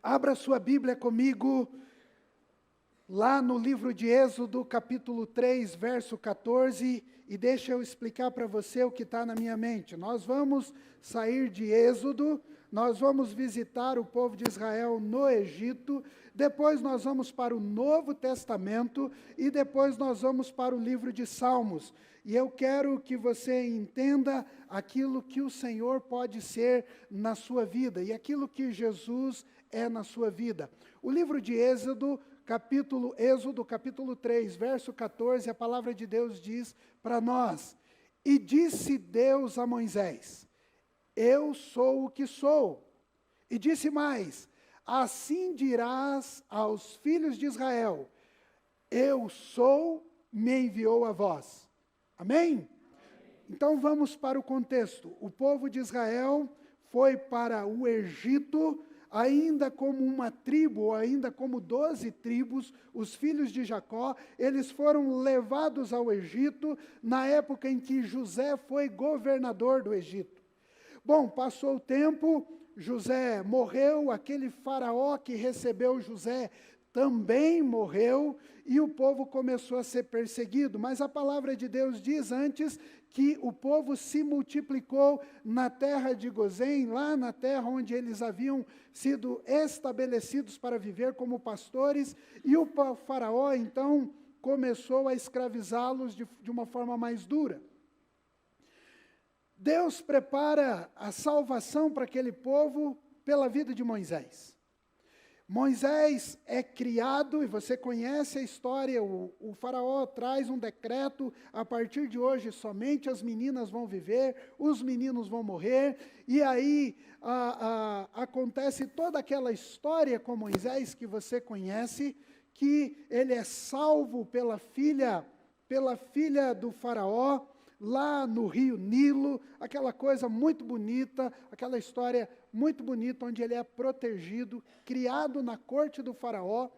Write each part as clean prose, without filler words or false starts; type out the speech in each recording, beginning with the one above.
Abra sua Bíblia comigo, lá no livro de Êxodo, capítulo 3, verso 14, e deixa eu explicar para você o que está na minha mente. Nós vamos sair de Êxodo, nós vamos visitar o povo de Israel no Egito, depois nós vamos para o Novo Testamento, e depois nós vamos para o livro de Salmos. E eu quero que você entenda aquilo que o Senhor pode ser na sua vida, e aquilo que Jesus é na sua vida. O livro de Êxodo, capítulo 3, verso 14, a palavra de Deus diz para nós: E disse Deus a Moisés, eu sou o que sou. E disse mais, assim dirás aos filhos de Israel, eu sou, me enviou a vós. Amém? Então vamos para o contexto. O povo de Israel foi para o Egito, ainda como uma tribo, ou ainda como 12 tribos, os filhos de Jacó, eles foram levados ao Egito na época em que José foi governador do Egito. Bom, passou o tempo, José morreu, aquele faraó que recebeu José também morreu, e o povo começou a ser perseguido. Mas a palavra de Deus diz antes que o povo se multiplicou na terra de Gozém, lá na terra onde eles haviam sido estabelecidos para viver como pastores, e o faraó então começou a escravizá-los de uma forma mais dura. Deus prepara a salvação para aquele povo pela vida de Moisés. Moisés é criado, e você conhece a história, o faraó traz um decreto, a partir de hoje somente as meninas vão viver, os meninos vão morrer, e aí acontece toda aquela história com Moisés que você conhece, que ele é salvo pela filha do faraó, lá no rio Nilo, aquela coisa muito bonita, aquela história muito bonita, onde ele é protegido, criado na corte do faraó,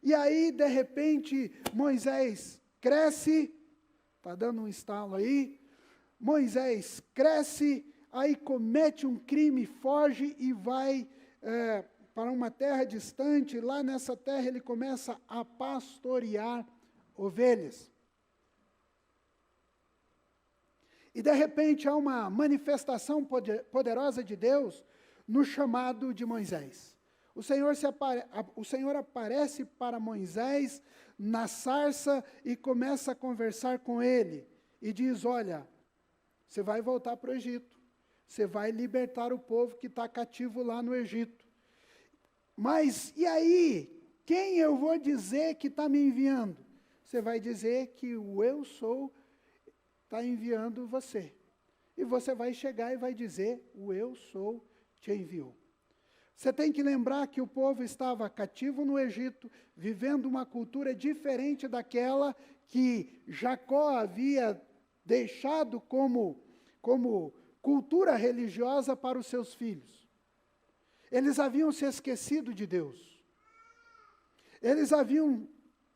e aí, de repente, Moisés cresce, está dando um estalo aí, Moisés cresce, aí comete um crime, foge e vai para uma terra distante, lá nessa terra ele começa a pastorear ovelhas. E de repente há uma manifestação poderosa de Deus no chamado de Moisés. O Senhor aparece para Moisés na sarça e começa a conversar com ele. E diz, olha, você vai voltar para o Egito. Você vai libertar o povo que está cativo lá no Egito. Mas e aí? Quem eu vou dizer que está me enviando? Você vai dizer que o eu sou está enviando você. E você vai chegar e vai dizer, o eu sou te enviou. Você tem que lembrar que o povo estava cativo no Egito, vivendo uma cultura diferente daquela que Jacó havia deixado como cultura religiosa para os seus filhos. Eles haviam se esquecido de Deus. Eles haviam,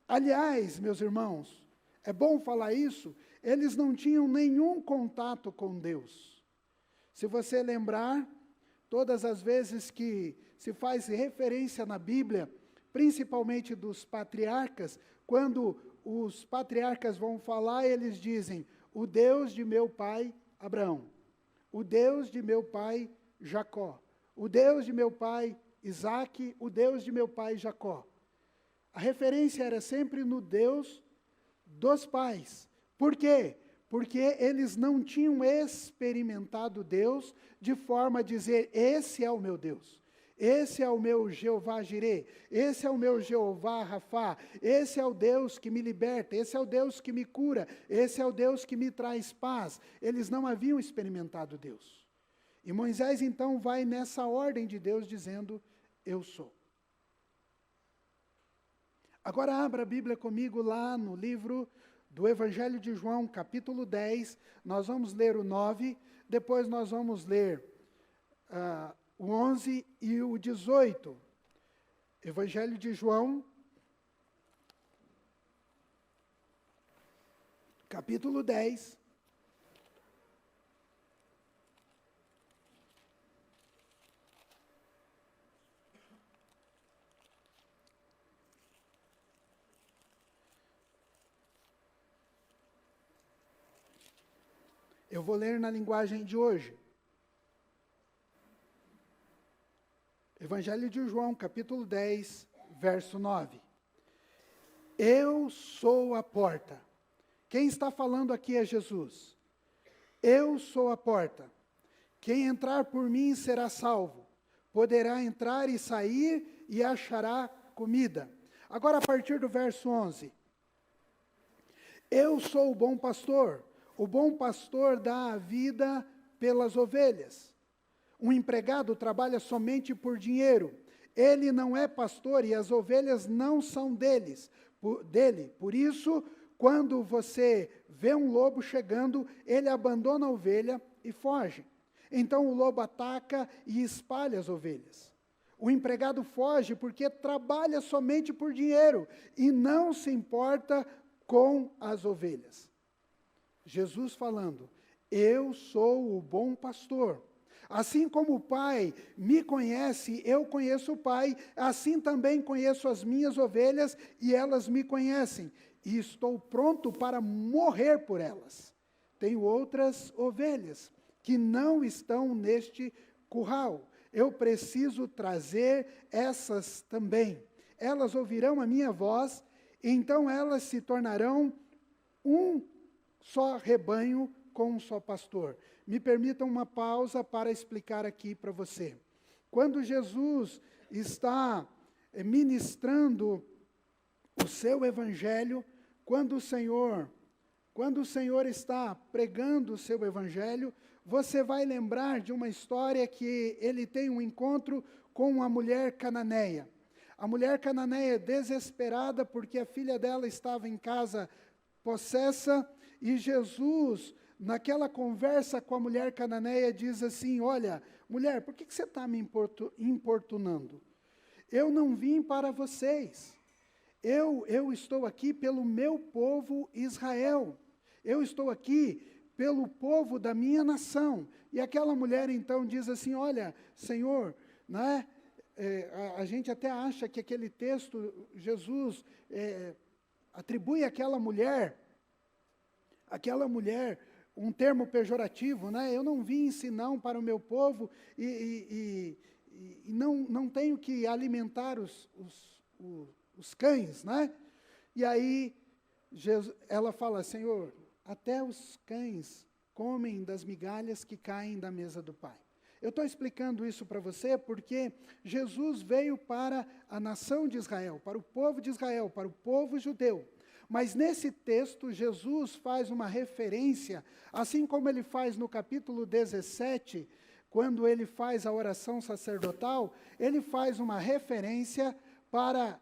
aliás, meus irmãos, é bom falar isso, eles não tinham nenhum contato com Deus. Se você lembrar, todas as vezes que se faz referência na Bíblia, principalmente dos patriarcas, quando os patriarcas vão falar, eles dizem, o Deus de meu pai Abraão, o Deus de meu pai Jacó, o Deus de meu pai Isaque, o Deus de meu pai Jacó. A referência era sempre no Deus dos pais. Por quê? Porque eles não tinham experimentado Deus de forma a dizer, esse é o meu Deus, esse é o meu Jeová Jirê, esse é o meu Jeová Rafá, esse é o Deus que me liberta, esse é o Deus que me cura, esse é o Deus que me traz paz. Eles não haviam experimentado Deus. E Moisés então vai nessa ordem de Deus dizendo, eu sou. Agora abra a Bíblia comigo lá no livro do Evangelho de João, capítulo 10, nós vamos ler o 9, depois nós vamos ler o 11 e o 18. Evangelho de João, capítulo 10, Eu vou ler na linguagem de hoje. Evangelho de João, capítulo 10, verso 9. Eu sou a porta. Quem está falando aqui é Jesus. Eu sou a porta. Quem entrar por mim será salvo. Poderá entrar e sair e achará comida. Agora, a partir do verso 11. Eu sou o bom pastor. O bom pastor dá a vida pelas ovelhas. Um empregado trabalha somente por dinheiro. Ele não é pastor e as ovelhas não são dele. Por isso, quando você vê um lobo chegando, ele abandona a ovelha e foge. Então o lobo ataca e espalha as ovelhas. O empregado foge porque trabalha somente por dinheiro e não se importa com as ovelhas. Jesus falando, eu sou o bom pastor. Assim como o Pai me conhece, eu conheço o Pai, assim também conheço as minhas ovelhas e elas me conhecem. E estou pronto para morrer por elas. Tenho outras ovelhas que não estão neste curral. Eu preciso trazer essas também. Elas ouvirão a minha voz, então elas se tornarão um só rebanho com um só pastor. Me permitam uma pausa para explicar aqui para você. Quando Jesus está ministrando o seu evangelho, quando o Senhor está pregando o seu evangelho, você vai lembrar de uma história que ele tem um encontro com uma mulher cananeia. A mulher cananeia desesperada porque a filha dela estava em casa possessa, e Jesus, naquela conversa com a mulher cananeia, diz assim, olha, mulher, por que você está me importunando? Eu não vim para vocês. Eu estou aqui pelo meu povo Israel. Eu estou aqui pelo povo da minha nação. E aquela mulher então diz assim, olha, Senhor, né, a gente até acha que aquele texto, Jesus atribui àquela mulher, um termo pejorativo, né? Eu não vim senão para o meu povo e não tenho que alimentar os cães, né? E aí ela fala, Senhor, até os cães comem das migalhas que caem da mesa do Pai. Eu estou explicando isso para você porque Jesus veio para a nação de Israel, para o povo de Israel, para o povo judeu. Mas nesse texto, Jesus faz uma referência, assim como ele faz no capítulo 17, quando ele faz a oração sacerdotal, ele faz uma referência para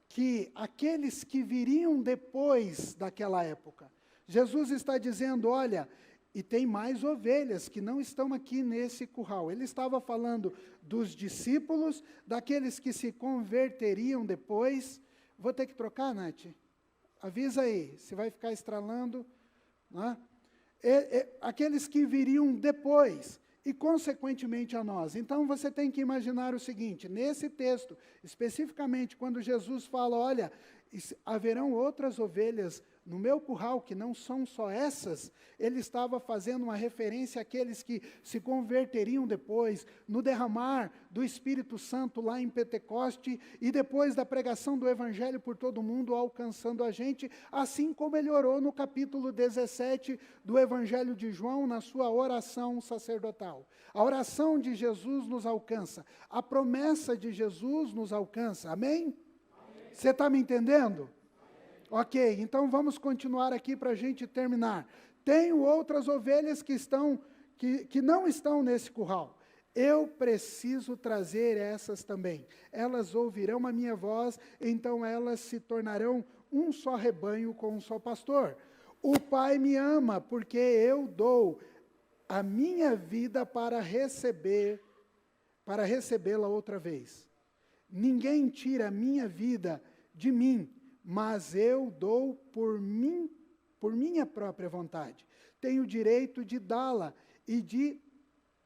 que aqueles que viriam depois daquela época. Jesus está dizendo, olha, e tem mais ovelhas que não estão aqui nesse curral. Ele estava falando dos discípulos, daqueles que se converteriam depois. Vou ter que trocar, Nath? Avisa aí, se vai ficar estralando. Né? Aqueles que viriam depois, e consequentemente a nós. Então você tem que imaginar o seguinte, nesse texto, especificamente quando Jesus fala, olha, haverão outras ovelhas no meu curral, que não são só essas, ele estava fazendo uma referência àqueles que se converteriam depois, no derramar do Espírito Santo lá em Pentecoste, e depois da pregação do Evangelho por todo mundo, alcançando a gente, assim como ele orou no capítulo 17 do Evangelho de João, na sua oração sacerdotal. A oração de Jesus nos alcança, a promessa de Jesus nos alcança, amém? Você está me entendendo? Ok, então vamos continuar aqui para a gente terminar. Tenho outras ovelhas que não estão nesse curral. Eu preciso trazer essas também. Elas ouvirão a minha voz, então elas se tornarão um só rebanho com um só pastor. O Pai me ama, porque eu dou a minha vida para recebê-la outra vez. Ninguém tira a minha vida de mim, mas eu dou por minha própria vontade. Tenho o direito de dá-la e de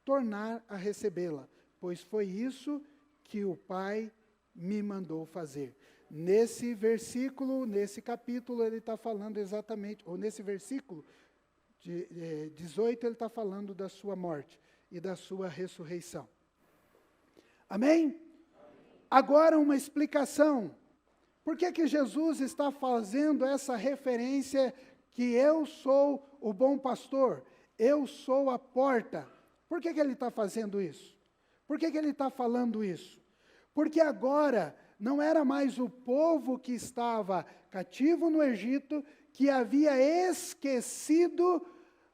tornar a recebê-la, pois foi isso que o Pai me mandou fazer. Nesse versículo, nesse capítulo, ele está falando exatamente, ou nesse versículo, 18, ele está falando da sua morte e da sua ressurreição. Amém? Agora uma explicação. Por que Jesus está fazendo essa referência que eu sou o bom pastor, eu sou a porta? Por que ele está fazendo isso? Por que ele está falando isso? Porque agora não era mais o povo que estava cativo no Egito, que havia esquecido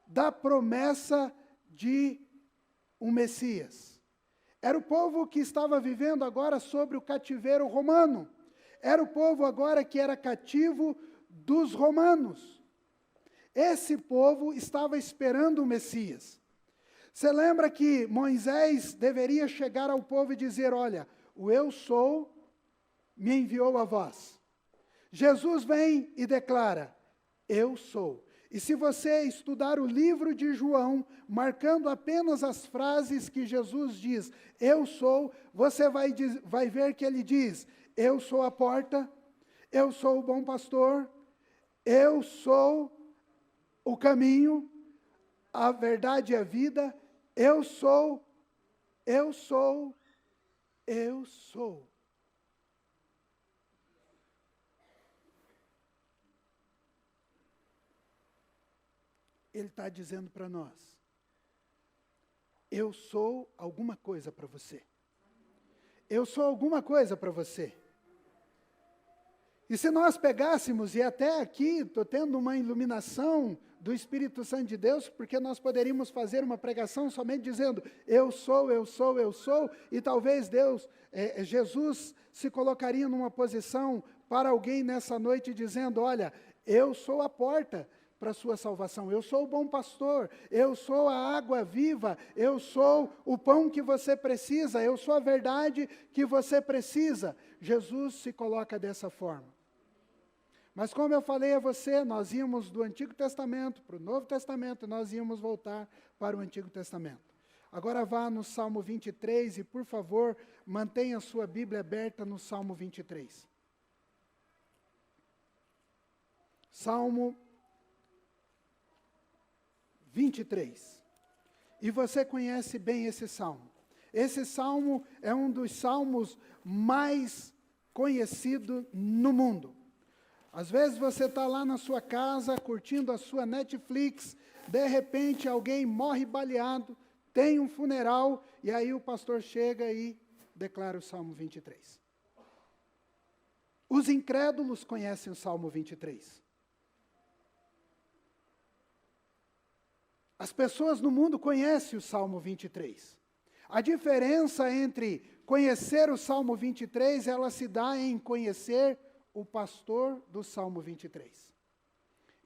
da promessa de um Messias. Era o povo que estava vivendo agora sobre o cativeiro romano. Era o povo agora que era cativo dos romanos. Esse povo estava esperando o Messias. Você lembra que Moisés deveria chegar ao povo e dizer, olha, o eu sou me enviou a vós. Jesus vem e declara, eu sou. E se você estudar o livro de João, marcando apenas as frases que Jesus diz, eu sou, você vai ver que ele diz, eu sou a porta, eu sou o bom pastor, eu sou o caminho, a verdade e a vida, eu sou, eu sou, eu sou. Ele está dizendo para nós, eu sou alguma coisa para você. Eu sou alguma coisa para você. E se nós pegássemos, e até aqui estou tendo uma iluminação do Espírito Santo de Deus, porque nós poderíamos fazer uma pregação somente dizendo, eu sou, eu sou, eu sou, e talvez Jesus se colocaria numa posição para alguém nessa noite dizendo, olha, eu sou a porta para a sua salvação, eu sou o bom pastor, eu sou a água viva, eu sou o pão que você precisa, eu sou a verdade que você precisa. Jesus se coloca dessa forma. Mas como eu falei a você, nós íamos do Antigo Testamento para o Novo Testamento, nós íamos voltar para o Antigo Testamento. Agora vá no Salmo 23 e, por favor, mantenha a sua Bíblia aberta no Salmo 23. Salmo 23. E você conhece bem esse salmo. Esse salmo é um dos salmos mais conhecidos no mundo. Às vezes você está lá na sua casa, curtindo a sua Netflix, de repente alguém morre baleado, tem um funeral, e aí o pastor chega e declara o Salmo 23. Os incrédulos conhecem o Salmo 23. As pessoas no mundo conhecem o Salmo 23. A diferença entre conhecer o Salmo 23, ela se dá em conhecer o pastor do Salmo 23.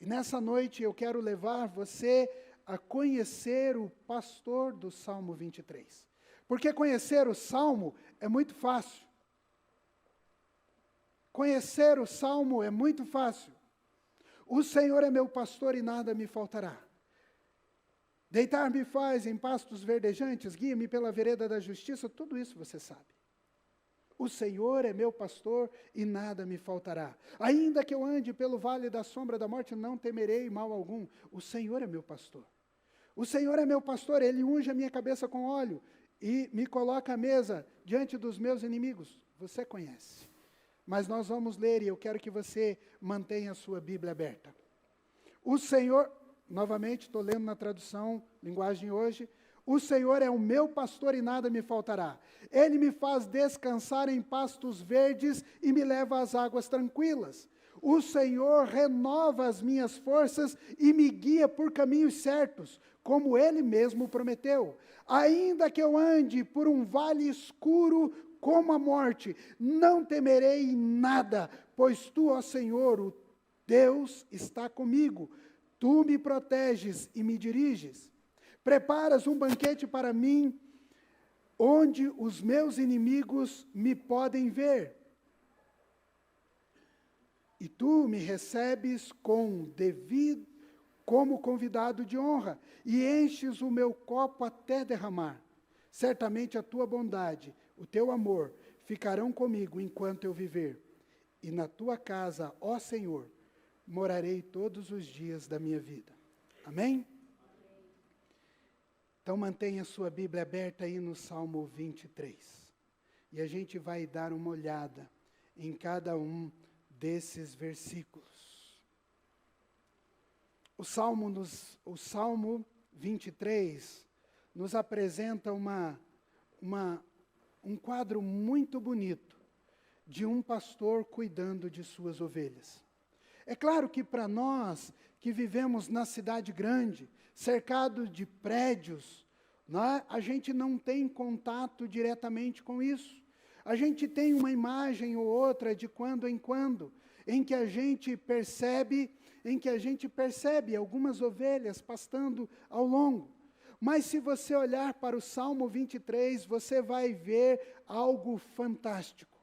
E nessa noite eu quero levar você a conhecer o pastor do Salmo 23. Porque conhecer o Salmo é muito fácil. Conhecer o Salmo é muito fácil. O Senhor é meu pastor e nada me faltará. Deitar-me faz em pastos verdejantes, guia-me pela vereda da justiça, tudo isso você sabe. O Senhor é meu pastor e nada me faltará. Ainda que eu ande pelo vale da sombra da morte, não temerei mal algum. O Senhor é meu pastor. O Senhor é meu pastor, Ele unge a minha cabeça com óleo e me coloca à mesa diante dos meus inimigos. Você conhece. Mas nós vamos ler e eu quero que você mantenha a sua Bíblia aberta. O Senhor... Novamente, estou lendo na tradução, linguagem hoje. O Senhor é o meu pastor e nada me faltará. Ele me faz descansar em pastos verdes e me leva às águas tranquilas. O Senhor renova as minhas forças e me guia por caminhos certos, como Ele mesmo prometeu. Ainda que eu ande por um vale escuro como a morte, não temerei nada, pois Tu, ó Senhor, o Deus, está comigo. Tu me proteges e me diriges. Preparas um banquete para mim, onde os meus inimigos me podem ver. E tu me recebes como convidado de honra, e enches o meu copo até derramar. Certamente a tua bondade, o teu amor, ficarão comigo enquanto eu viver. E na tua casa, ó Senhor, morarei todos os dias da minha vida. Amém? Então mantenha a sua Bíblia aberta aí no Salmo 23. E a gente vai dar uma olhada em cada um desses versículos. O Salmo 23 nos apresenta um quadro muito bonito de um pastor cuidando de suas ovelhas. É claro que para nós que vivemos na cidade grande, cercado de prédios, a gente não tem contato diretamente com isso. A gente tem uma imagem ou outra de quando em quando, em que a gente percebe algumas ovelhas pastando ao longo. Mas se você olhar para o Salmo 23, você vai ver algo fantástico.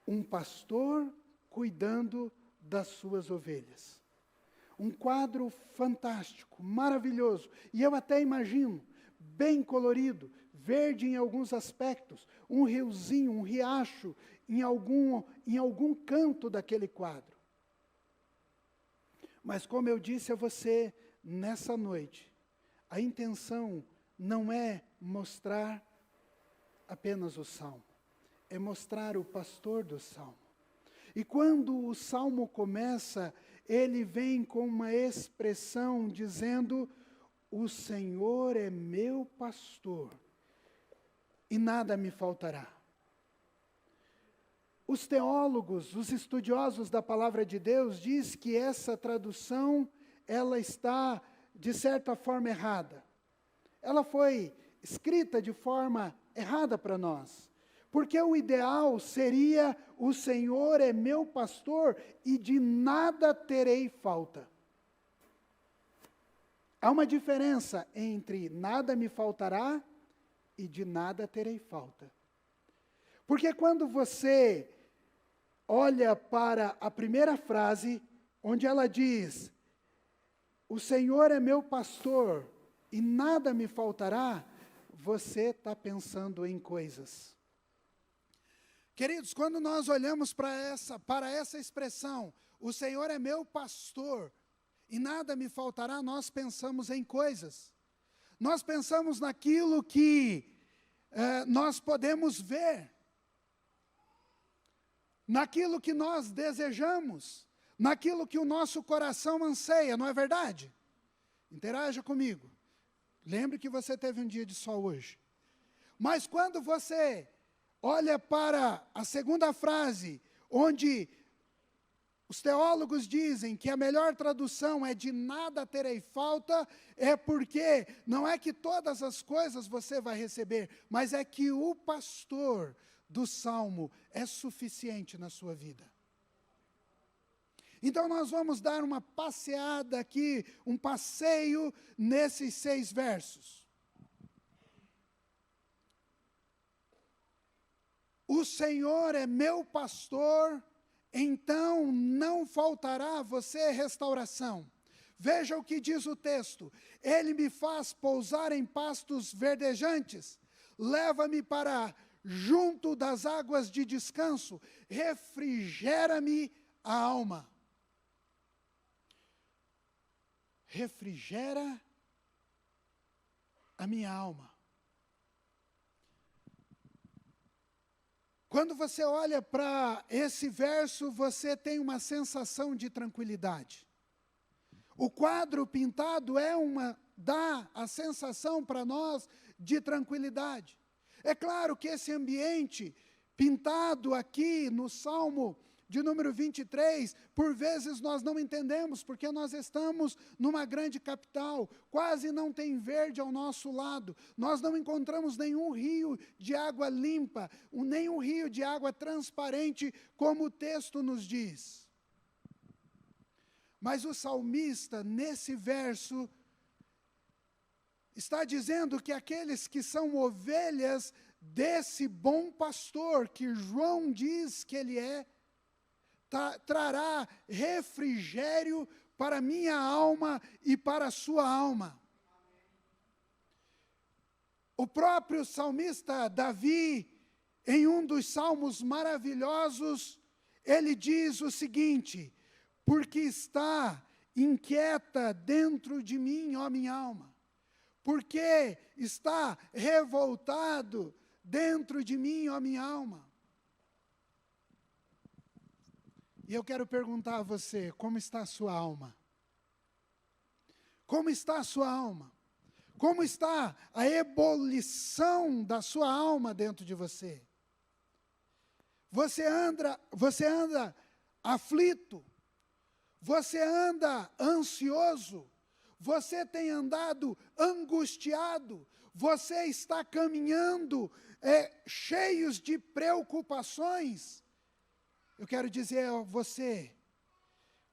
Um pastor cuidando das suas ovelhas. Um quadro fantástico, maravilhoso. E eu até imagino, bem colorido, verde em alguns aspectos, um riozinho, um riacho em algum canto daquele quadro. Mas como eu disse a você nessa noite, a intenção não é mostrar apenas o salmo, é mostrar o pastor do salmo. E quando o salmo começa, ele vem com uma expressão dizendo: o Senhor é meu pastor e nada me faltará. Os teólogos, os estudiosos da palavra de Deus, diz que essa tradução, ela está, de certa forma, errada. Ela foi escrita de forma errada para nós. Porque o ideal seria: o Senhor é meu pastor e de nada terei falta. Há uma diferença entre nada me faltará e de nada terei falta. Porque quando você olha para a primeira frase, onde ela diz: o Senhor é meu pastor e nada me faltará, você está pensando em coisas. Queridos, quando nós olhamos para essa expressão, o Senhor é meu pastor e nada me faltará, nós pensamos em coisas. Nós pensamos naquilo que nós podemos ver, naquilo que nós desejamos, naquilo que o nosso coração anseia, não é verdade? Interaja comigo. Lembre que você teve um dia de sol hoje. Mas quando você olha para a segunda frase, onde os teólogos dizem que a melhor tradução é de nada terei falta, é porque não é que todas as coisas você vai receber, mas é que o pastor do Salmo é suficiente na sua vida. Então nós vamos dar uma passeada aqui, um passeio nesses 6 versos. O Senhor é meu pastor, então não faltará a você restauração. Veja o que diz o texto: Ele me faz pousar em pastos verdejantes, leva-me para junto das águas de descanso, refrigera-me a alma. Refrigera a minha alma. Quando você olha para esse verso, você tem uma sensação de tranquilidade. O quadro pintado dá a sensação para nós de tranquilidade. É claro que esse ambiente pintado aqui no Salmo de número 23, por vezes nós não entendemos, porque nós estamos numa grande capital, quase não tem verde ao nosso lado, nós não encontramos nenhum rio de água limpa, nenhum rio de água transparente, como o texto nos diz. Mas o salmista, nesse verso, está dizendo que aqueles que são ovelhas desse bom pastor, que João diz que ele é, trará refrigério para minha alma e para a sua alma. O próprio salmista Davi, em um dos salmos maravilhosos, ele diz o seguinte: porque está inquieta dentro de mim, ó minha alma. Porque está revoltado dentro de mim, ó minha alma. E eu quero perguntar a você, como está a sua alma? Como está a sua alma? Como está a ebulição da sua alma dentro de você? Você anda aflito? Você anda ansioso? Você tem andado angustiado? Você está caminhando cheios de preocupações? Eu quero dizer a você,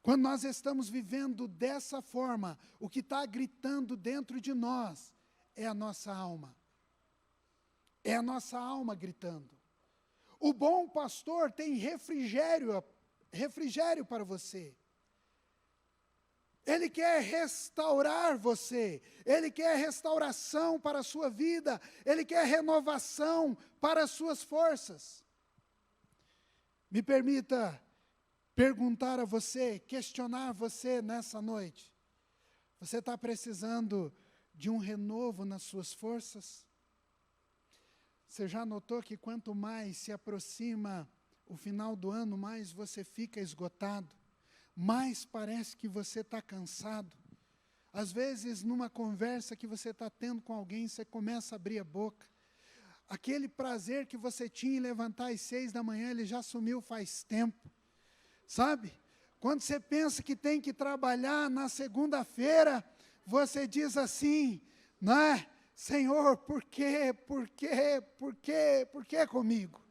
quando nós estamos vivendo dessa forma, o que está gritando dentro de nós é a nossa alma. É a nossa alma gritando. O bom pastor tem refrigério para você. Ele quer restaurar você, Ele quer restauração para a sua vida, Ele quer renovação para as suas forças. Me permita perguntar a você, questionar você nessa noite. Você está precisando de um renovo nas suas forças? Você já notou que quanto mais se aproxima o final do ano, mais você fica esgotado? Mais parece que você está cansado. Às vezes, numa conversa que você está tendo com alguém, você começa a abrir a boca. Aquele prazer que você tinha em levantar às 6 da manhã, ele já sumiu faz tempo. Sabe? Quando você pensa que tem que trabalhar na segunda-feira, você diz assim, não é? Senhor, por quê comigo?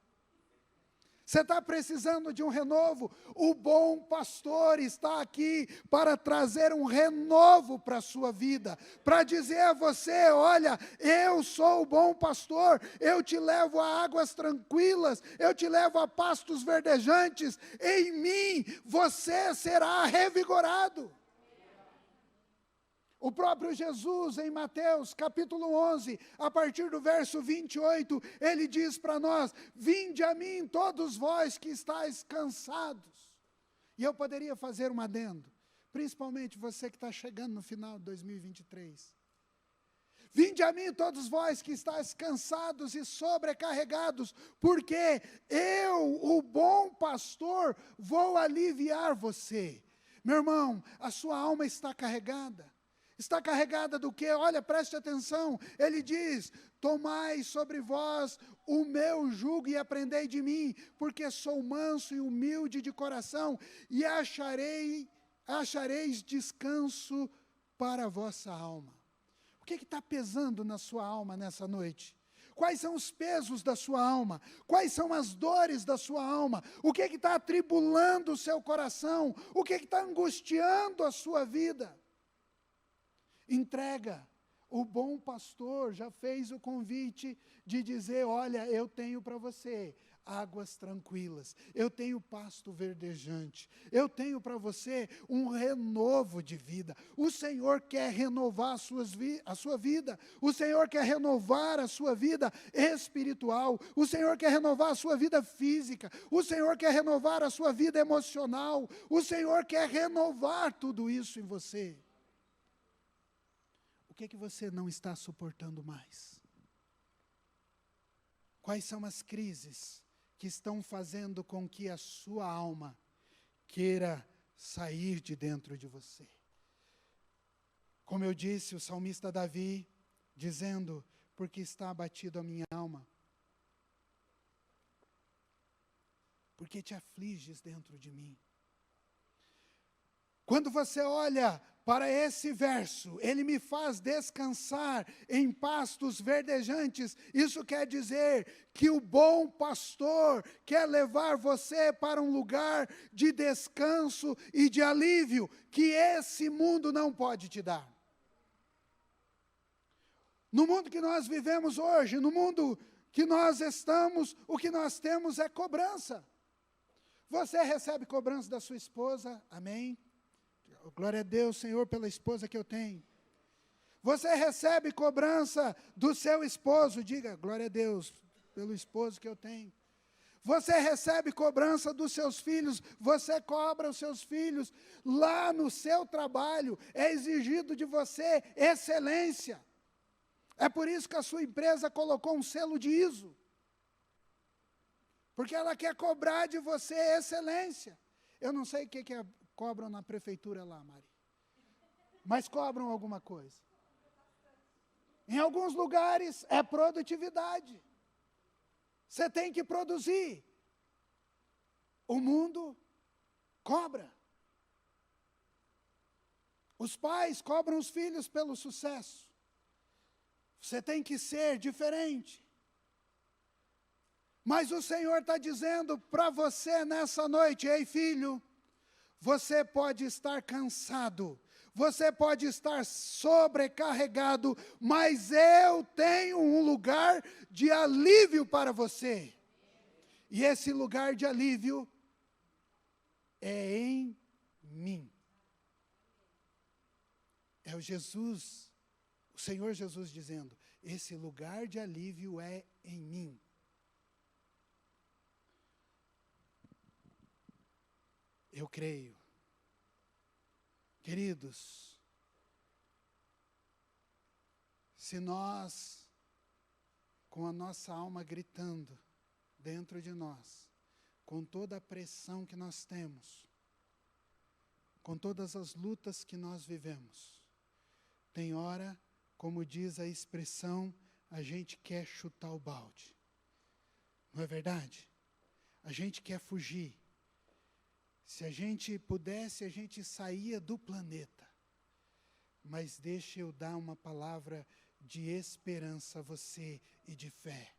Você está precisando de um renovo? O bom pastor está aqui para trazer um renovo para a sua vida, para dizer a você, olha, eu sou o bom pastor, eu te levo a águas tranquilas, eu te levo a pastos verdejantes, em mim você será revigorado. O próprio Jesus, em Mateus capítulo 11, a partir do verso 28, ele diz para nós, vinde a mim todos vós que estáis cansados. E eu poderia fazer um adendo, principalmente você que está chegando no final de 2023. Vinde a mim todos vós que estáis cansados e sobrecarregados, porque eu, o bom pastor, vou aliviar você. Meu irmão, a sua alma está carregada. Está carregada do quê? Olha, preste atenção. Ele diz, tomai sobre vós o meu jugo e aprendei de mim, porque sou manso e humilde de coração, e achareis descanso para a vossa alma. O que está pesando na sua alma nessa noite? Quais são os pesos da sua alma? Quais são as dores da sua alma? O que está atribulando o seu coração? O que está angustiando a sua vida? Entrega. O bom pastor já fez o convite de dizer, olha, eu tenho para você águas tranquilas, eu tenho pasto verdejante, eu tenho para você um renovo de vida. O Senhor quer renovar a sua vida, o Senhor quer renovar a sua vida espiritual, o Senhor quer renovar a sua vida física, o Senhor quer renovar a sua vida emocional, o Senhor quer renovar tudo isso em você. O que você não está suportando mais? Quais são as crises que estão fazendo com que a sua alma queira sair de dentro de você? Como eu disse, o salmista Davi, dizendo, porque está abatido a minha alma? Porque te afliges dentro de mim? Quando você olha para esse verso, ele me faz descansar em pastos verdejantes. Isso quer dizer que o bom pastor quer levar você para um lugar de descanso e de alívio que esse mundo não pode te dar. No mundo que nós vivemos hoje, no mundo que nós estamos, o que nós temos é cobrança. Você recebe cobrança da sua esposa, amém? Glória a Deus, Senhor, pela esposa que eu tenho. Você recebe cobrança do seu esposo, diga, glória a Deus, pelo esposo que eu tenho. Você recebe cobrança dos seus filhos, você cobra os seus filhos. Lá no seu trabalho, é exigido de você excelência. É por isso que a sua empresa colocou um selo de ISO. Porque ela quer cobrar de você excelência. Eu não sei o que cobram na prefeitura lá, Mari. Mas cobram alguma coisa. Em alguns lugares é produtividade. Você tem que produzir. O mundo cobra. Os pais cobram os filhos pelo sucesso. Você tem que ser diferente. Mas o Senhor está dizendo para você nessa noite: ei filho, você pode estar cansado, você pode estar sobrecarregado, mas eu tenho um lugar de alívio para você. E esse lugar de alívio é em mim. É o Senhor Jesus dizendo: esse lugar de alívio é em mim. Eu creio. Queridos, se nós, com a nossa alma gritando dentro de nós, com toda a pressão que nós temos, com todas as lutas que nós vivemos, tem hora, como diz a expressão, a gente quer chutar o balde. Não é verdade? A gente quer fugir. Se a gente pudesse, a gente saía do planeta. Mas deixa eu dar uma palavra de esperança a você e de fé.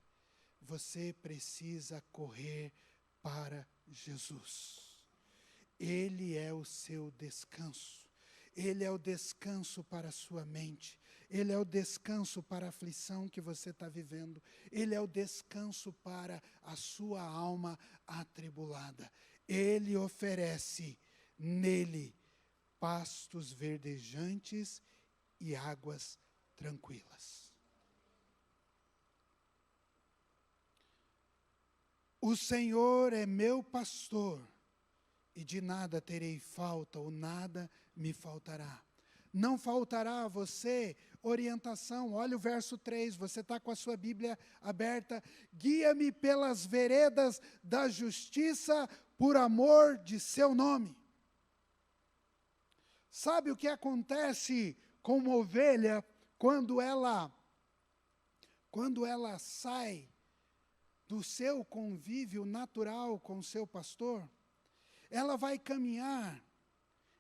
Você precisa correr para Jesus. Ele é o seu descanso. Ele é o descanso para a sua mente. Ele é o descanso para a aflição que você está vivendo. Ele é o descanso para a sua alma atribulada. Ele oferece nele pastos verdejantes e águas tranquilas. O Senhor é meu pastor, e de nada terei falta, ou nada me faltará. Não faltará a você orientação. Olha o verso 3, você está com a sua Bíblia aberta. Guia-me pelas veredas da justiça, por amor de seu nome. Sabe o que acontece com uma ovelha quando ela sai do seu convívio natural com o seu pastor? Ela vai caminhar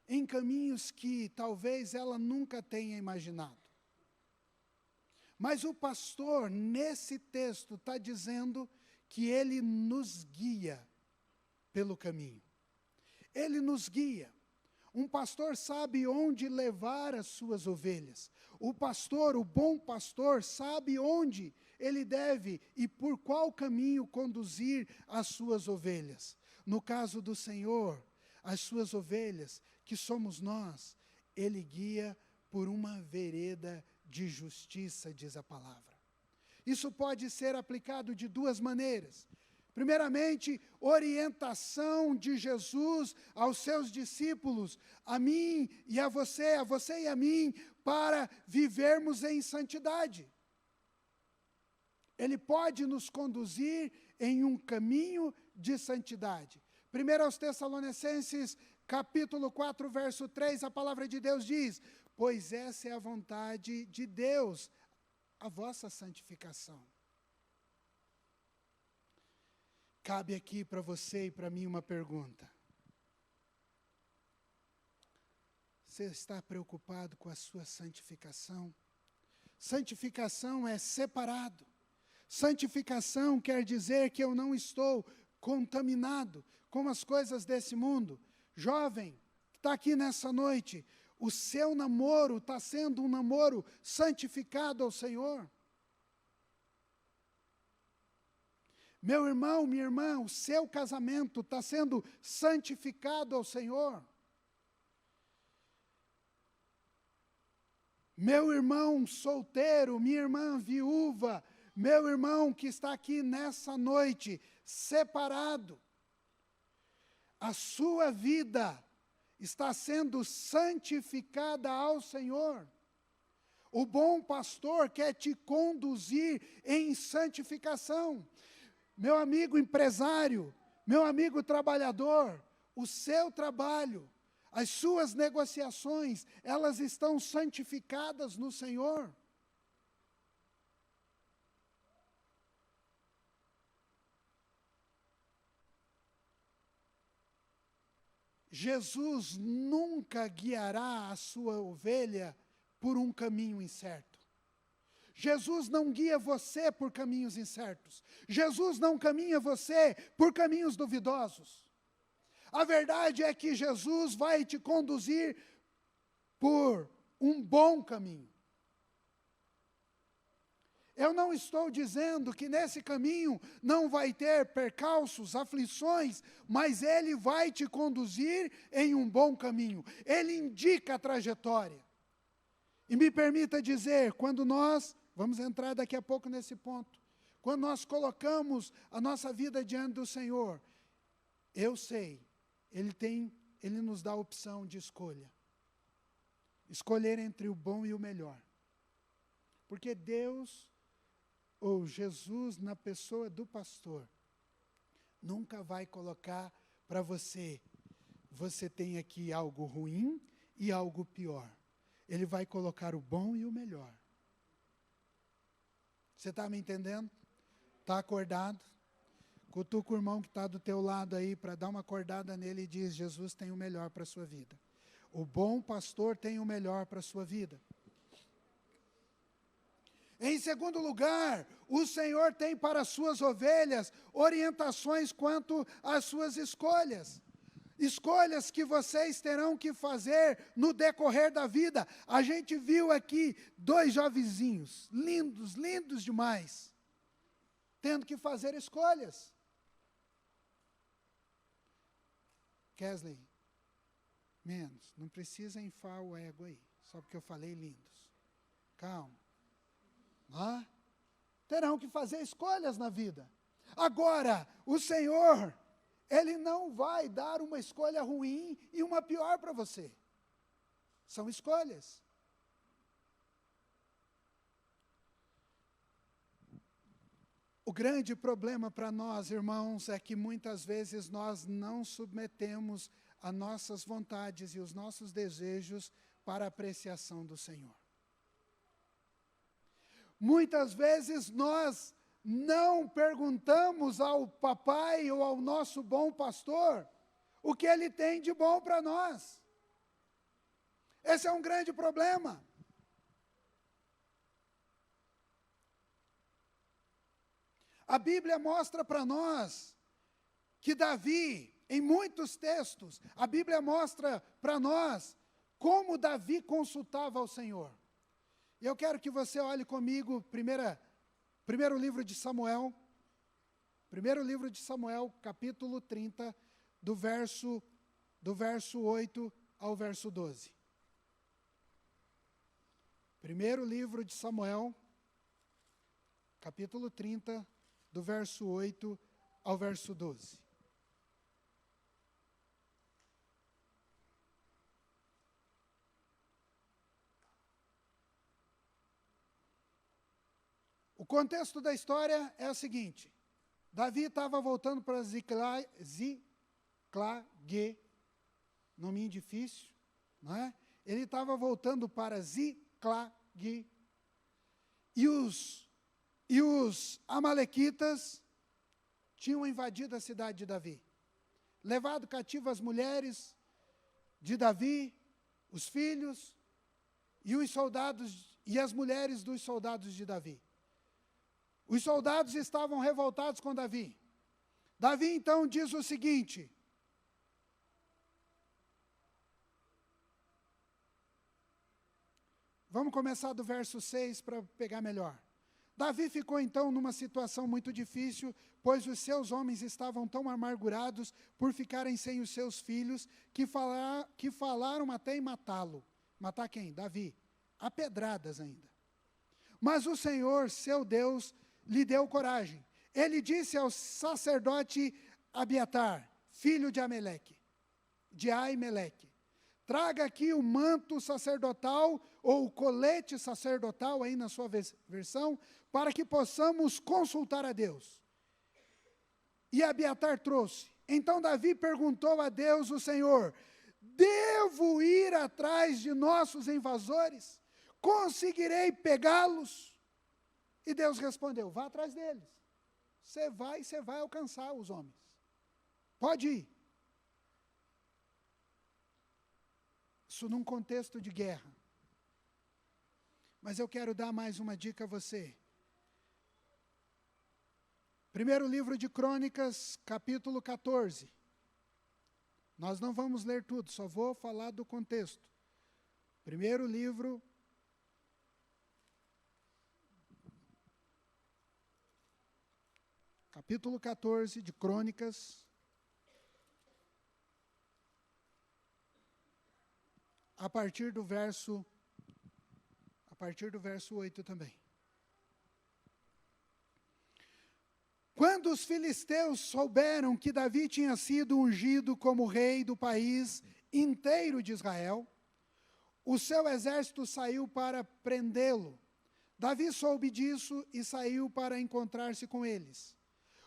em caminhos que talvez ela nunca tenha imaginado. Mas o pastor, nesse texto, está dizendo que ele nos guia pelo caminho. Ele nos guia. Um pastor sabe onde levar as suas ovelhas. O pastor, o bom pastor, sabe onde ele deve e por qual caminho conduzir as suas ovelhas. No caso do Senhor, as suas ovelhas, que somos nós, ele guia por uma vereda de justiça, diz a palavra. Isso pode ser aplicado de duas maneiras. Primeiramente, orientação de Jesus aos seus discípulos, a mim e a você e a mim, para vivermos em santidade. Ele pode nos conduzir em um caminho de santidade. 1 aos Tessalonicenses, capítulo 4, verso 3, a palavra de Deus diz: pois essa é a vontade de Deus, a vossa santificação. Cabe aqui para você e para mim uma pergunta. Você está preocupado com a sua santificação? Santificação é separado. Santificação quer dizer que eu não estou contaminado com as coisas desse mundo. Jovem, que está aqui nessa noite, o seu namoro está sendo um namoro santificado ao Senhor? Meu irmão, minha irmã, o seu casamento está sendo santificado ao Senhor? Meu irmão solteiro, minha irmã viúva, meu irmão que está aqui nessa noite, separado, a sua vida está sendo santificada ao Senhor? O bom pastor quer te conduzir em santificação. Meu amigo empresário, meu amigo trabalhador, o seu trabalho, as suas negociações, elas estão santificadas no Senhor? Jesus nunca guiará a sua ovelha por um caminho incerto. Jesus não guia você por caminhos incertos. Jesus não caminha você por caminhos duvidosos. A verdade é que Jesus vai te conduzir por um bom caminho. Eu não estou dizendo que nesse caminho não vai ter percalços, aflições, mas Ele vai te conduzir em um bom caminho. Ele indica a trajetória. E me permita dizer, quando nós, vamos entrar daqui a pouco nesse ponto, quando nós colocamos a nossa vida diante do Senhor, eu sei, Ele nos dá a opção de escolha. Escolher entre o bom e o melhor. Porque Deus, ou Jesus na pessoa do pastor, nunca vai colocar para você tem aqui algo ruim e algo pior. Ele vai colocar o bom e o melhor. Você está me entendendo? Está acordado? Cutuca o irmão que está do teu lado aí, para dar uma acordada nele e diz, Jesus tem o melhor para a sua vida. O bom pastor tem o melhor para a sua vida. Em segundo lugar, o Senhor tem para as suas ovelhas orientações quanto às suas escolhas. Escolhas que vocês terão que fazer no decorrer da vida. A gente viu aqui 2 jovenzinhos, lindos, lindos demais, tendo que fazer escolhas. Kesley, menos, não precisa inflar o ego aí, só porque eu falei lindos. Calma. Terão que fazer escolhas na vida. Agora, o Senhor, Ele não vai dar uma escolha ruim e uma pior para você. São escolhas. O grande problema para nós, irmãos, é que muitas vezes nós não submetemos as nossas vontades e os nossos desejos para a apreciação do Senhor. Muitas vezes nós não perguntamos ao papai ou ao nosso bom pastor o que ele tem de bom para nós. Esse é um grande problema. A Bíblia mostra para nós que Davi, em muitos textos, a Bíblia mostra para nós como Davi consultava ao Senhor. E eu quero que você olhe comigo, primeiro livro de Samuel, capítulo 30, do verso 8 ao verso 12. Primeiro livro de Samuel, capítulo 30, do verso 8 ao verso 12. O contexto da história é o seguinte: Davi estava voltando para Ziclag, nominho difícil, não é? Ele estava voltando para Ziclag, e os amalequitas tinham invadido a cidade de Davi, levado cativo as mulheres de Davi, os filhos, e os soldados, e as mulheres dos soldados de Davi. Os soldados estavam revoltados com Davi. Davi então diz o seguinte: vamos começar do verso 6 para pegar melhor. Davi ficou então numa situação muito difícil, pois os seus homens estavam tão amargurados por ficarem sem os seus filhos, que falaram até em matá-lo. Matar quem? Davi. A pedradas ainda. Mas o Senhor, seu Deus, lhe deu coragem. Ele disse ao sacerdote Abiatar, filho de Aimeleque: Traga aqui o manto sacerdotal, ou o colete sacerdotal, aí na sua versão, para que possamos consultar a Deus. E Abiatar trouxe. Então Davi perguntou a Deus, o Senhor: devo ir atrás de nossos invasores? Conseguirei pegá-los? E Deus respondeu: vá atrás deles. Você vai alcançar os homens. Pode ir. Isso num contexto de guerra. Mas eu quero dar mais uma dica a você. Primeiro livro de Crônicas, capítulo 14. Nós não vamos ler tudo, só vou falar do contexto. Primeiro livro, capítulo 14 de Crônicas, a partir do verso 8 também. Quando os filisteus souberam que Davi tinha sido ungido como rei do país inteiro de Israel, o seu exército saiu para prendê-lo. Davi soube disso e saiu para encontrar-se com eles.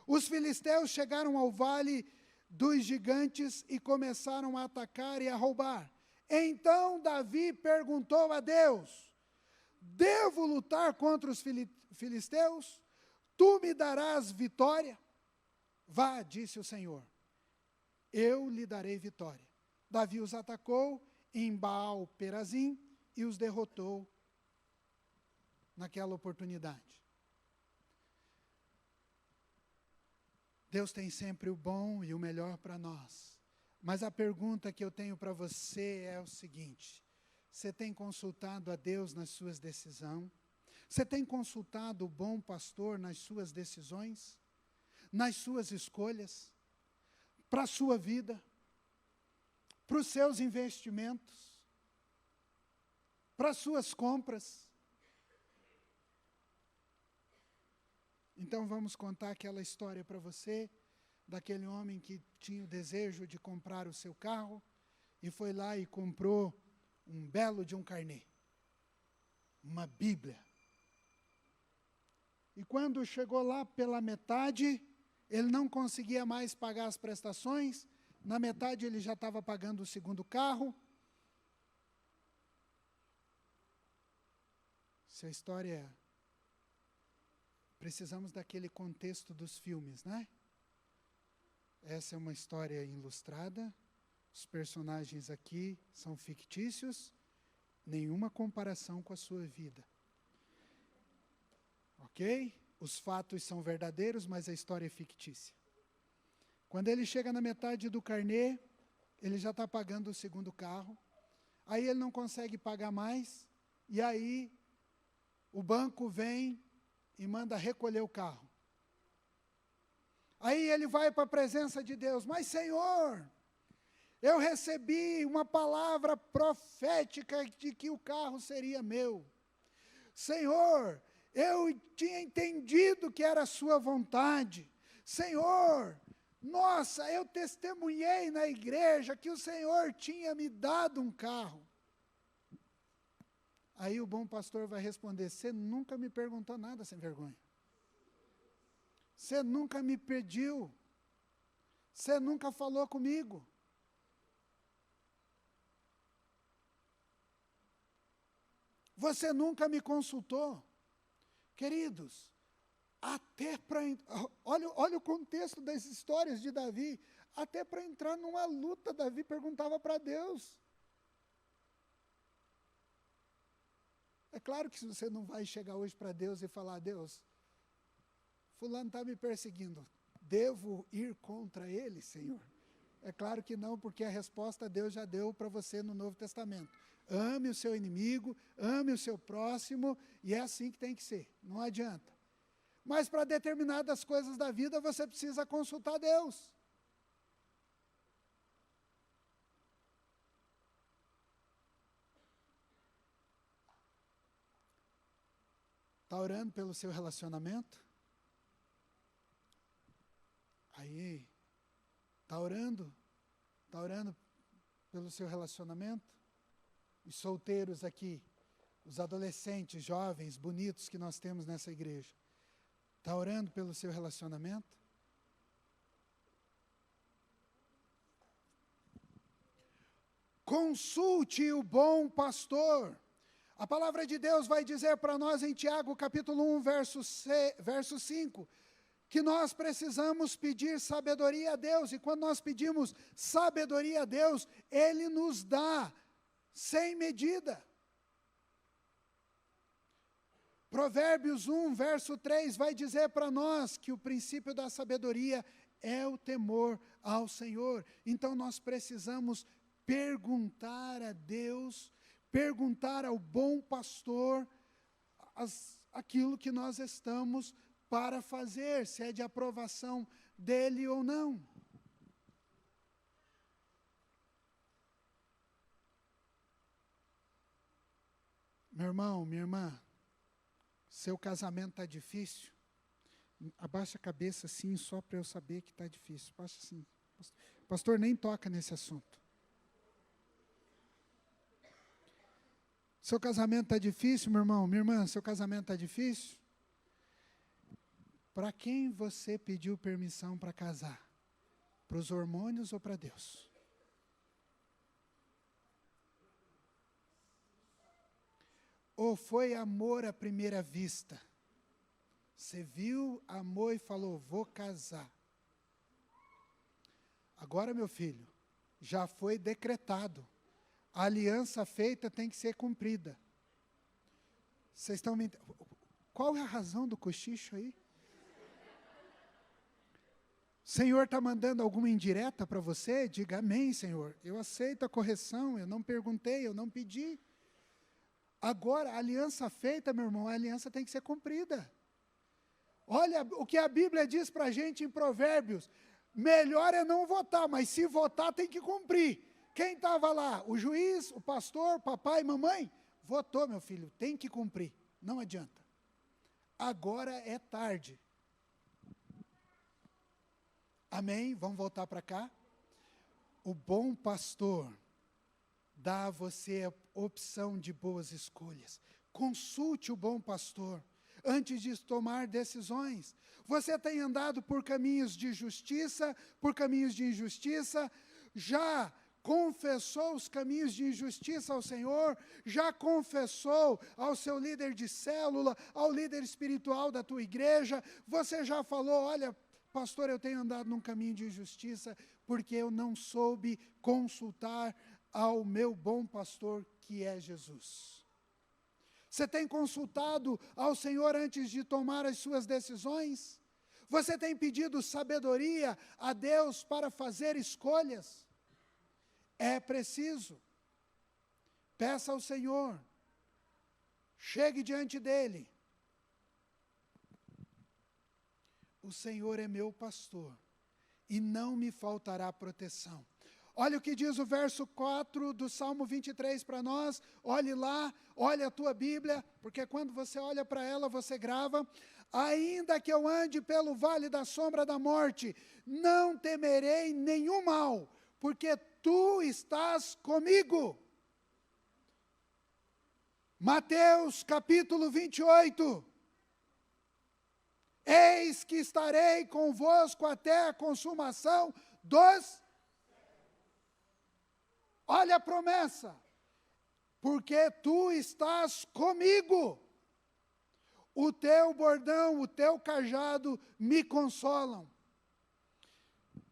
Os filisteus chegaram ao vale dos gigantes e começaram a atacar e a roubar. Então Davi perguntou a Deus: devo lutar contra os filisteus? Tu me darás vitória? Vá, disse o Senhor, eu lhe darei vitória. Davi os atacou em Baal-Perazim e os derrotou naquela oportunidade. Deus tem sempre o bom e o melhor para nós. Mas a pergunta que eu tenho para você é o seguinte: você tem consultado a Deus nas suas decisões? Você tem consultado o bom pastor nas suas decisões? Nas suas escolhas? Para a sua vida? Para os seus investimentos? Para as suas compras? Então vamos contar aquela história para você, daquele homem que tinha o desejo de comprar o seu carro, e foi lá e comprou um belo de um carnê, uma Bíblia. E quando chegou lá pela metade, ele não conseguia mais pagar as prestações, na metade ele já estava pagando o segundo carro. Essa história, precisamos daquele contexto dos filmes, né? Essa é uma história ilustrada, os personagens aqui são fictícios, nenhuma comparação com a sua vida. Ok? Os fatos são verdadeiros, mas a história é fictícia. Quando ele chega na metade do carnê, ele já está pagando o segundo carro, aí ele não consegue pagar mais, e aí o banco vem e manda recolher o carro. Aí ele vai para a presença de Deus: mas Senhor, eu recebi uma palavra profética de que o carro seria meu. Senhor, eu tinha entendido que era a sua vontade. Senhor, nossa, eu testemunhei na igreja que o Senhor tinha me dado um carro. Aí o bom pastor vai responder: você nunca me perguntou nada, sem vergonha. Você nunca me pediu. Você nunca falou comigo. Você nunca me consultou. Queridos, até para... Olha o contexto das histórias de Davi. Até para entrar numa luta, Davi perguntava para Deus. É claro que você não vai chegar hoje para Deus e falar: Deus, fulano está me perseguindo, devo ir contra ele, Senhor? É claro que não, porque a resposta Deus já deu para você no Novo Testamento. Ame o seu inimigo, ame o seu próximo, e é assim que tem que ser, não adianta. Mas para determinadas coisas da vida, você precisa consultar Deus. Está orando pelo seu relacionamento? Aí, está orando pelo seu relacionamento? Os solteiros aqui, os adolescentes, jovens, bonitos que nós temos nessa igreja. Está orando pelo seu relacionamento? Consulte o bom pastor. A palavra de Deus vai dizer para nós em Tiago, capítulo 1, verso 5, que nós precisamos pedir sabedoria a Deus, e quando nós pedimos sabedoria a Deus, Ele nos dá sem medida. Provérbios 1, verso 3, vai dizer para nós que o princípio da sabedoria é o temor ao Senhor. Então nós precisamos perguntar a Deus, perguntar ao bom pastor aquilo que nós estamos para fazer, se é de aprovação dele ou não. Meu irmão, minha irmã, seu casamento está difícil? Abaixa a cabeça assim, só para eu saber que está difícil. Abaixa assim. Pastor, nem toca nesse assunto. Seu casamento está difícil, meu irmão, minha irmã, seu casamento está difícil? Para quem você pediu permissão para casar? Para os hormônios ou para Deus? Ou foi amor à primeira vista? Você viu, amou e falou, vou casar. Agora, meu filho, já foi decretado. A aliança feita tem que ser cumprida. Vocês estão me entendendo? Qual é a razão do cochicho aí? O Senhor está mandando alguma indireta para você? Diga amém, Senhor. Eu aceito a correção, eu não perguntei, eu não pedi. Agora, a aliança feita, meu irmão, a aliança tem que ser cumprida. Olha o que a Bíblia diz para a gente em Provérbios. Melhor é não votar, mas se votar tem que cumprir. Quem estava lá? O juiz, o pastor, papai, mamãe? Votou, meu filho, tem que cumprir, não adianta. Agora é tarde. Amém? Vamos voltar para cá? O bom pastor dá a você a opção de boas escolhas. Consulte o bom pastor antes de tomar decisões. Você tem andado por caminhos de justiça, por caminhos de injustiça, já confessou os caminhos de injustiça ao Senhor, já confessou ao seu líder de célula, ao líder espiritual da tua igreja, você já falou, olha, pastor, eu tenho andado num caminho de injustiça, porque eu não soube consultar ao meu bom pastor, que é Jesus. Você tem consultado ao Senhor antes de tomar as suas decisões? Você tem pedido sabedoria a Deus para fazer escolhas? É preciso. Peça ao Senhor. Chegue diante dEle. O Senhor é meu pastor e não me faltará proteção. Olha o que diz o verso 4 do Salmo 23 para nós. Olhe lá, olha a tua Bíblia, porque quando você olha para ela, você grava. Ainda que eu ande pelo vale da sombra da morte, não temerei nenhum mal, porque tu estás comigo. Mateus capítulo 28. Eis que estarei convosco até a consumação dos... Olha a promessa. Porque tu estás comigo. O teu bordão, o teu cajado me consolam.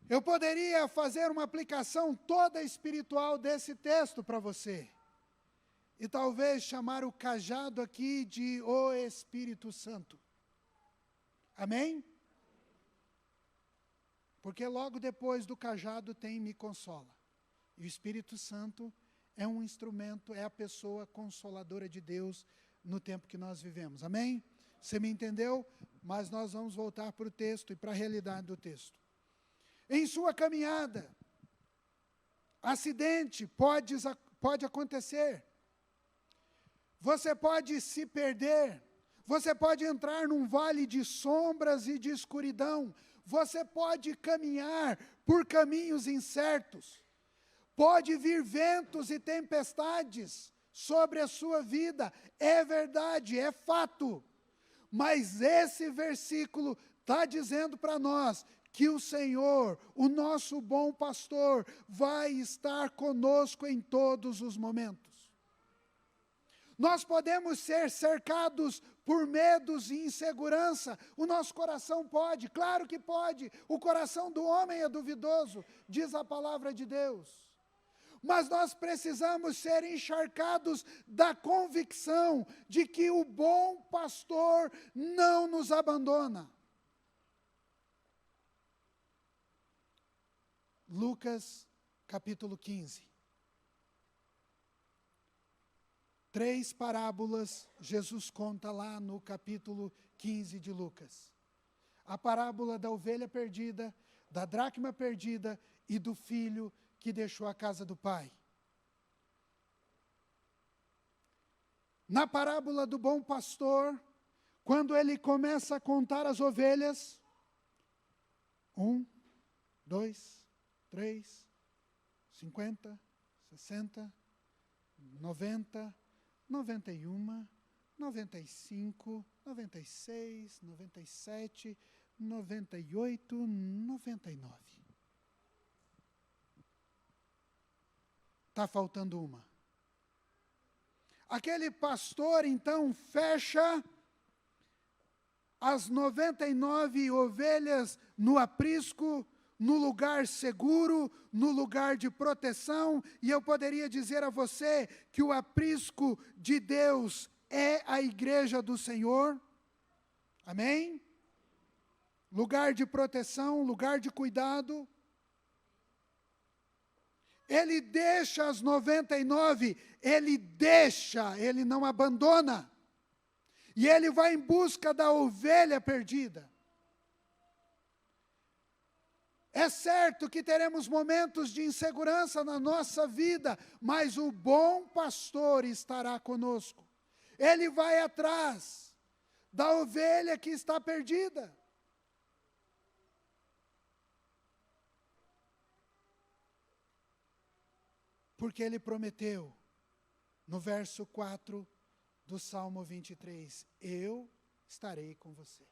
Eu poderia fazer uma aplicação toda espiritual desse texto para você. E talvez chamar o cajado aqui de o Espírito Santo. Amém? Porque logo depois do cajado tem me consola. E o Espírito Santo é um instrumento, é a pessoa consoladora de Deus no tempo que nós vivemos. Amém? Você me entendeu? Mas nós vamos voltar para o texto e para a realidade do texto. Em sua caminhada, acidente pode acontecer. Você pode se perder. Você pode entrar num vale de sombras e de escuridão. Você pode caminhar por caminhos incertos. Pode vir ventos e tempestades sobre a sua vida, é verdade, é fato. Mas esse versículo está dizendo para nós que o Senhor, o nosso bom pastor, vai estar conosco em todos os momentos. Nós podemos ser cercados por medos e insegurança, o nosso coração pode, claro que pode, o coração do homem é duvidoso, diz a palavra de Deus. Mas nós precisamos ser encharcados da convicção de que o bom pastor não nos abandona. Lucas, capítulo 15. 3 parábolas Jesus conta lá no capítulo 15 de Lucas. A parábola da ovelha perdida, da dracma perdida e do filho que deixou a casa do pai. Na parábola do bom pastor, quando ele começa a contar as ovelhas, 1, 2, 3, 50, 60, 90, 91, 95, 96, 97, 98, 99. Está faltando uma. Aquele pastor, então, fecha as 99 ovelhas no aprisco, no lugar seguro, no lugar de proteção, e eu poderia dizer a você que o aprisco de Deus é a igreja do Senhor, amém? Lugar de proteção, lugar de cuidado. Ele deixa as 99, ele não abandona, e ele vai em busca da ovelha perdida. É certo que teremos momentos de insegurança na nossa vida, mas o bom pastor estará conosco. Ele vai atrás da ovelha que está perdida. Porque ele prometeu, no verso 4 do Salmo 23, eu estarei com você.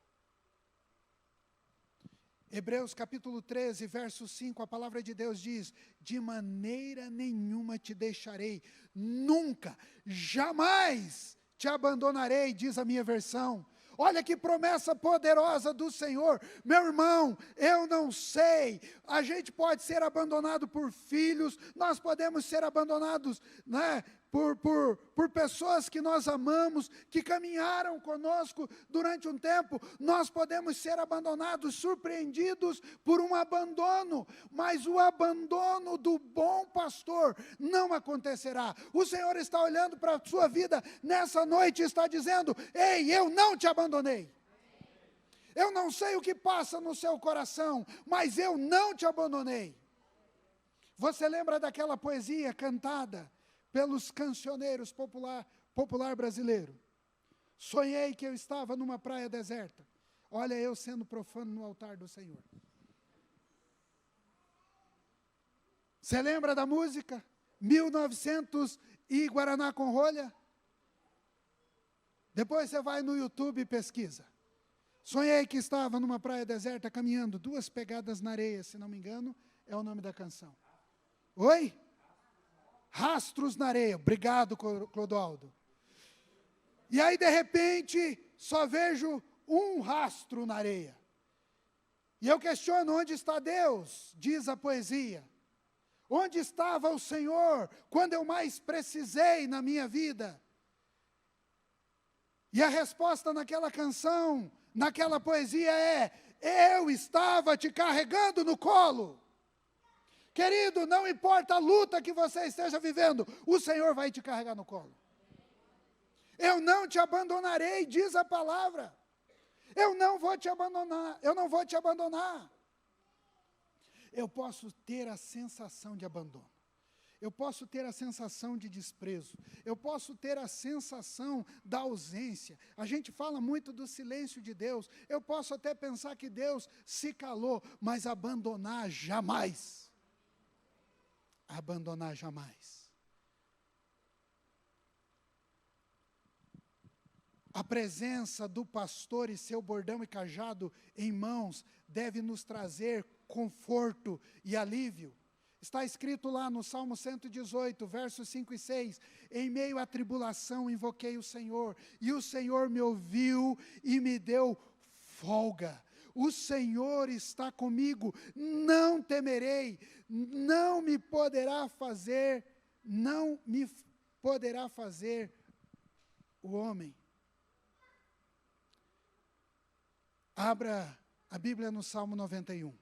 Hebreus capítulo 13, verso 5, a palavra de Deus diz, de maneira nenhuma te deixarei, nunca, jamais te abandonarei, diz a minha versão. Olha que promessa poderosa do Senhor. Meu irmão, eu não sei, a gente pode ser abandonado por filhos, nós podemos ser abandonados, né, por pessoas que nós amamos, que caminharam conosco durante um tempo, nós podemos ser abandonados, surpreendidos por um abandono, mas o abandono do bom pastor não acontecerá. O Senhor está olhando para a sua vida nessa noite e está dizendo, ei, eu não te abandonei. Eu não sei o que passa no seu coração, mas eu não te abandonei. Você lembra daquela poesia cantada pelos cancioneiros popular brasileiro? Sonhei que eu estava numa praia deserta. Olha eu sendo profano no altar do Senhor. Você lembra da música? 1900 e Guaraná com rolha? Depois você vai no YouTube e pesquisa. Sonhei que estava numa praia deserta caminhando, 2 pegadas na areia, se não me engano, é o nome da canção. Oi? Rastros na areia. Obrigado, Clodoaldo. E aí, de repente, só vejo um rastro na areia. E eu questiono, onde está Deus? Diz a poesia. Onde estava o Senhor quando eu mais precisei na minha vida? E a resposta naquela canção, naquela poesia é, eu estava te carregando no colo. Querido, não importa a luta que você esteja vivendo, o Senhor vai te carregar no colo. Eu não te abandonarei, diz a palavra. Eu não vou te abandonar, eu não vou te abandonar. Eu posso ter a sensação de abandono. Eu posso ter a sensação de desprezo. Eu posso ter a sensação da ausência. A gente fala muito do silêncio de Deus. Eu posso até pensar que Deus se calou, mas abandonar jamais. abandonar jamais. A presença do pastor e seu bordão e cajado em mãos deve nos trazer conforto e alívio. Está escrito lá no Salmo 118, versos 5 e 6, em meio à tribulação invoquei o Senhor, e o Senhor me ouviu e me deu folga. O Senhor está comigo, não temerei, não me poderá fazer o homem. Abra a Bíblia no Salmo 91.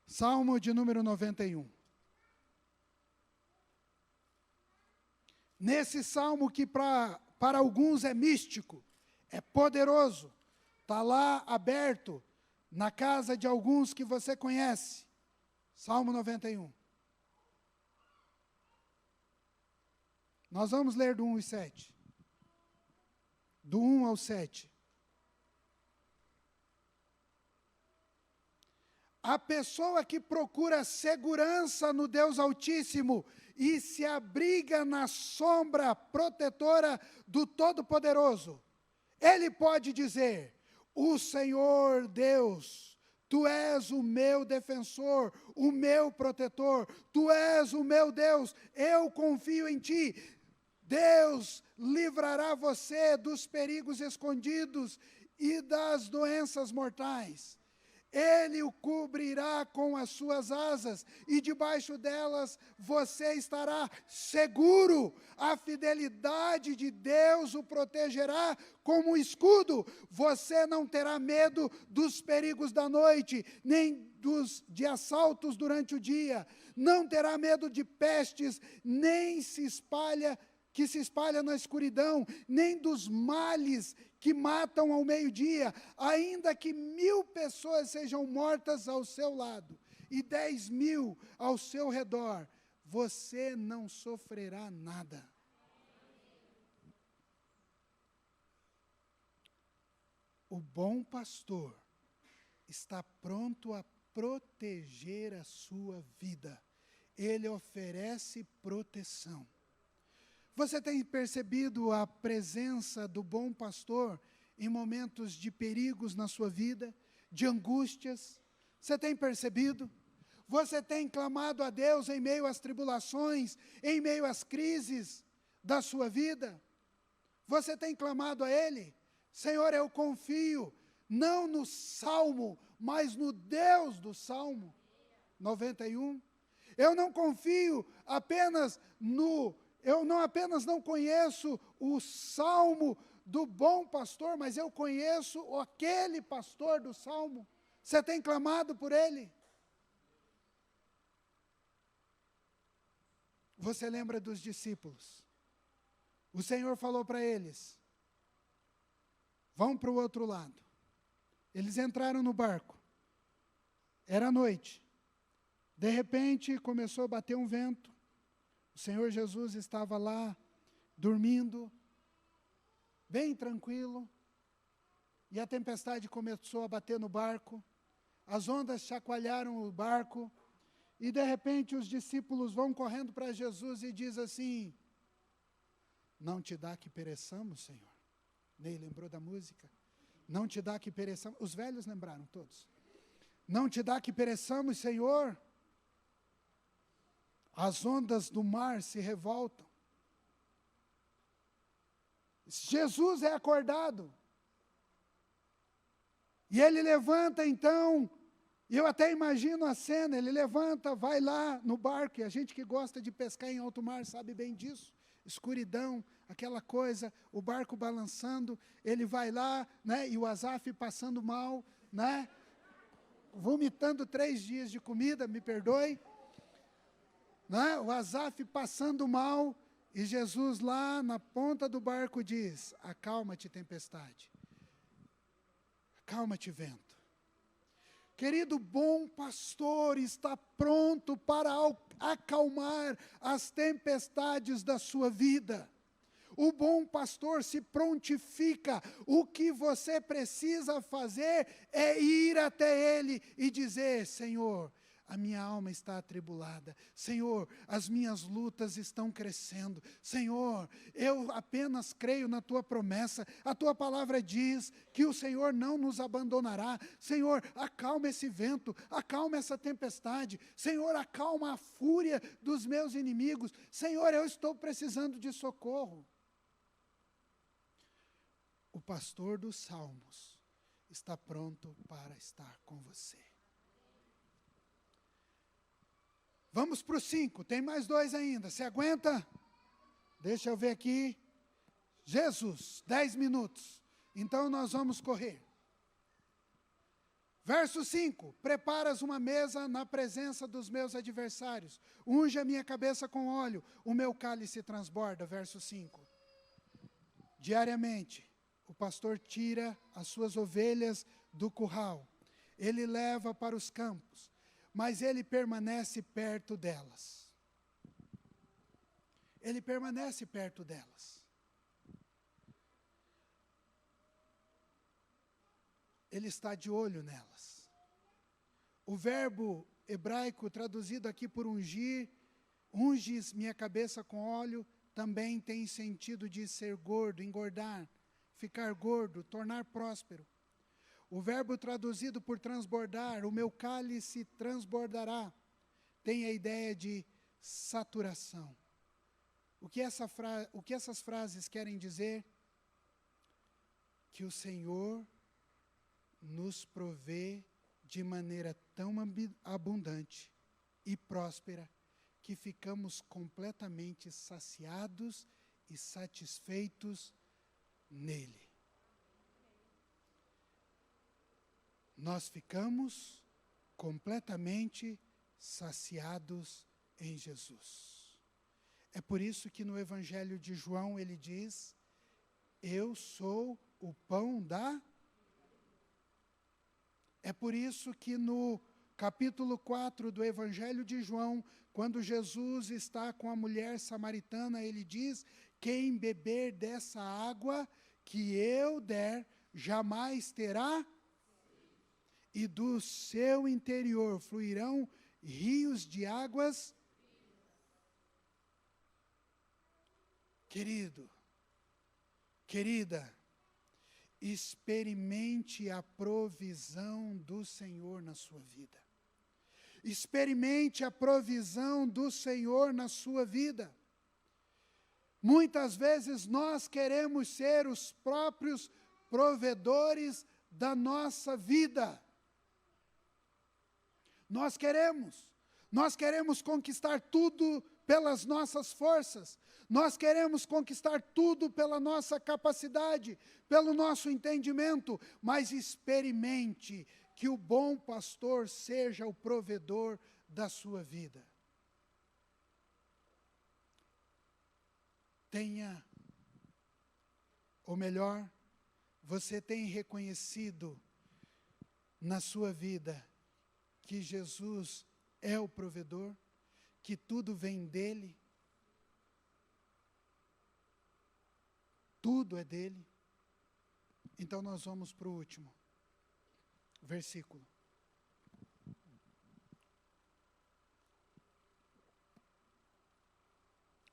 Salmo de número 91. Nesse salmo que para alguns é místico, é poderoso, está lá aberto na casa de alguns que você conhece. Salmo 91. Nós vamos ler do 1 e 7. Do 1 ao 7. A pessoa que procura segurança no Deus Altíssimo e se abriga na sombra protetora do Todo-Poderoso, ele pode dizer: o Senhor Deus, Tu és o meu defensor, o meu protetor, Tu és o meu Deus, eu confio em Ti. Deus livrará você dos perigos escondidos e das doenças mortais. Ele o cobrirá com as suas asas, e debaixo delas você estará seguro. A fidelidade de Deus o protegerá como um escudo. Você não terá medo dos perigos da noite, nem de assaltos durante o dia. Não terá medo de pestes, que se espalha na escuridão, nem dos males que matam ao meio-dia, ainda que 1000 pessoas sejam mortas ao seu lado e 10.000 ao seu redor, você não sofrerá nada. O bom pastor está pronto a proteger a sua vida. Ele oferece proteção. Você tem percebido a presença do bom pastor em momentos de perigos na sua vida, de angústias? Você tem percebido? Você tem clamado a Deus em meio às tribulações, em meio às crises da sua vida? Você tem clamado a Ele? Senhor, eu confio, não no Salmo, mas no Deus do Salmo 91. Eu não confio apenas Eu não apenas não conheço o Salmo do bom pastor, mas eu conheço aquele pastor do Salmo. Você tem clamado por ele? Você lembra dos discípulos? O Senhor falou para eles: vão para o outro lado. Eles entraram no barco. Era noite. De repente começou a bater um vento. O Senhor Jesus estava lá, dormindo, bem tranquilo, e a tempestade começou a bater no barco, as ondas chacoalharam o barco, e de repente os discípulos vão correndo para Jesus e diz assim: não te dá que pereçamos, Senhor? Ney lembrou da música? Não te dá que pereçamos, os velhos lembraram todos. Não te dá que pereçamos, Senhor? As ondas do mar se revoltam. Jesus é acordado. E ele levanta então, e eu até imagino a cena, ele levanta, vai lá no barco, e a gente que gosta de pescar em alto mar sabe bem disso. Escuridão, aquela coisa, o barco balançando, ele vai lá, né, e o Asaf passando mal, né, vomitando 3 dias de comida, me perdoe. Né? O Asaf passando mal, e Jesus lá na ponta do barco diz: acalma-te, tempestade, acalma-te, vento. Querido, bom pastor está pronto para acalmar as tempestades da sua vida. O bom pastor se prontifica. O que você precisa fazer é ir até Ele e dizer: Senhor, a minha alma está atribulada. Senhor, as minhas lutas estão crescendo. Senhor, eu apenas creio na Tua promessa. A Tua palavra diz que o Senhor não nos abandonará. Senhor, acalma esse vento, acalma essa tempestade. Senhor, acalma a fúria dos meus inimigos. Senhor, eu estou precisando de socorro. O pastor dos Salmos está pronto para estar com você. Vamos para o 5, tem mais 2 ainda, você aguenta? Deixa eu ver aqui. Jesus, 10 minutos, então nós vamos correr. Verso 5, preparas uma mesa na presença dos meus adversários, unge a minha cabeça com óleo, o meu cálice transborda. Verso 5, diariamente, o pastor tira as suas ovelhas do curral, ele leva para os campos, mas ele permanece perto delas. Ele permanece perto delas. Ele está de olho nelas. O verbo hebraico traduzido aqui por ungir, unges minha cabeça com óleo, também tem sentido de ser gordo, engordar, ficar gordo, tornar próspero. O verbo traduzido por transbordar, o meu cálice transbordará, tem a ideia de saturação. O que essas frases querem dizer? Que o Senhor nos provê de maneira tão abundante e próspera, que ficamos completamente saciados e satisfeitos nele. Nós ficamos completamente saciados em Jesus. É por isso que no Evangelho de João ele diz: eu sou o pão da... É por isso que no capítulo 4 do Evangelho de João, quando Jesus está com a mulher samaritana, ele diz: quem beber dessa água que eu der, jamais terá, e do seu interior fluirão rios de águas. Querido, querida, experimente a provisão do Senhor na sua vida. Experimente a provisão do Senhor na sua vida. Muitas vezes nós queremos ser os próprios provedores da nossa vida. Nós queremos conquistar tudo pelas nossas forças, nós queremos conquistar tudo pela nossa capacidade, pelo nosso entendimento, mas experimente que o bom pastor seja o provedor da sua vida. Você tem reconhecido na sua vida que Jesus é o provedor, que tudo vem dele, tudo é dele. Então nós vamos para o último versículo.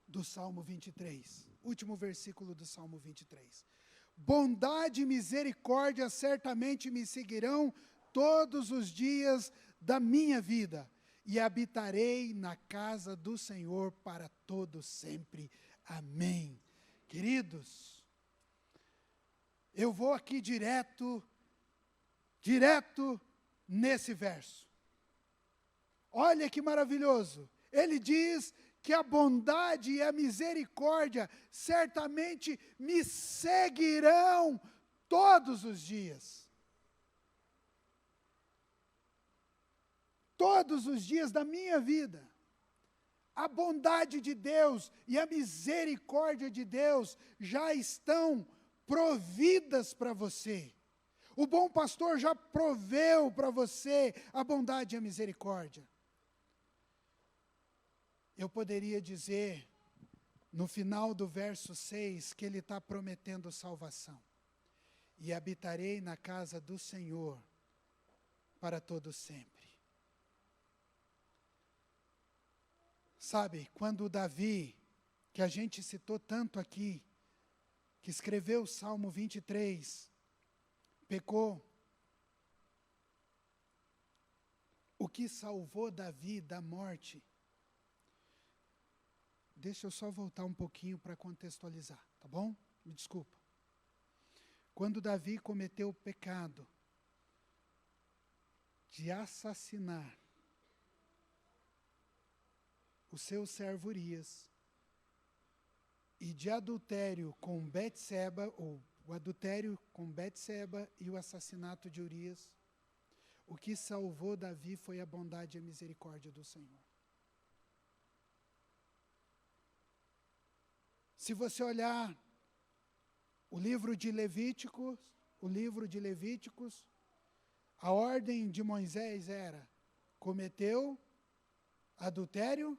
Do Salmo 23, último versículo do Salmo 23. Bondade e misericórdia certamente me seguirão todos os dias da minha vida, e habitarei na casa do Senhor para todo sempre. Amém. Queridos, eu vou aqui direto nesse verso. Olha que maravilhoso. Ele diz que a bondade e a misericórdia certamente me seguirão todos os dias. Todos os dias da minha vida. A bondade de Deus e a misericórdia de Deus já estão providas para você. O bom pastor já proveu para você a bondade e a misericórdia. Eu poderia dizer, no final do verso 6, que ele está prometendo salvação. E habitarei na casa do Senhor para todo sempre. Sabe, quando Davi, que a gente citou tanto aqui, que escreveu o Salmo 23, pecou, o que salvou Davi da morte? Deixa eu só voltar um pouquinho para contextualizar, tá bom? Me desculpa. Quando Davi cometeu o pecado de assassinar o seu servo Urias, e de adultério com Betseba, ou o adultério com Betseba e o assassinato de Urias, o que salvou Davi foi a bondade e a misericórdia do Senhor. Se você olhar o livro de Levíticos, a ordem de Moisés era: cometeu adultério,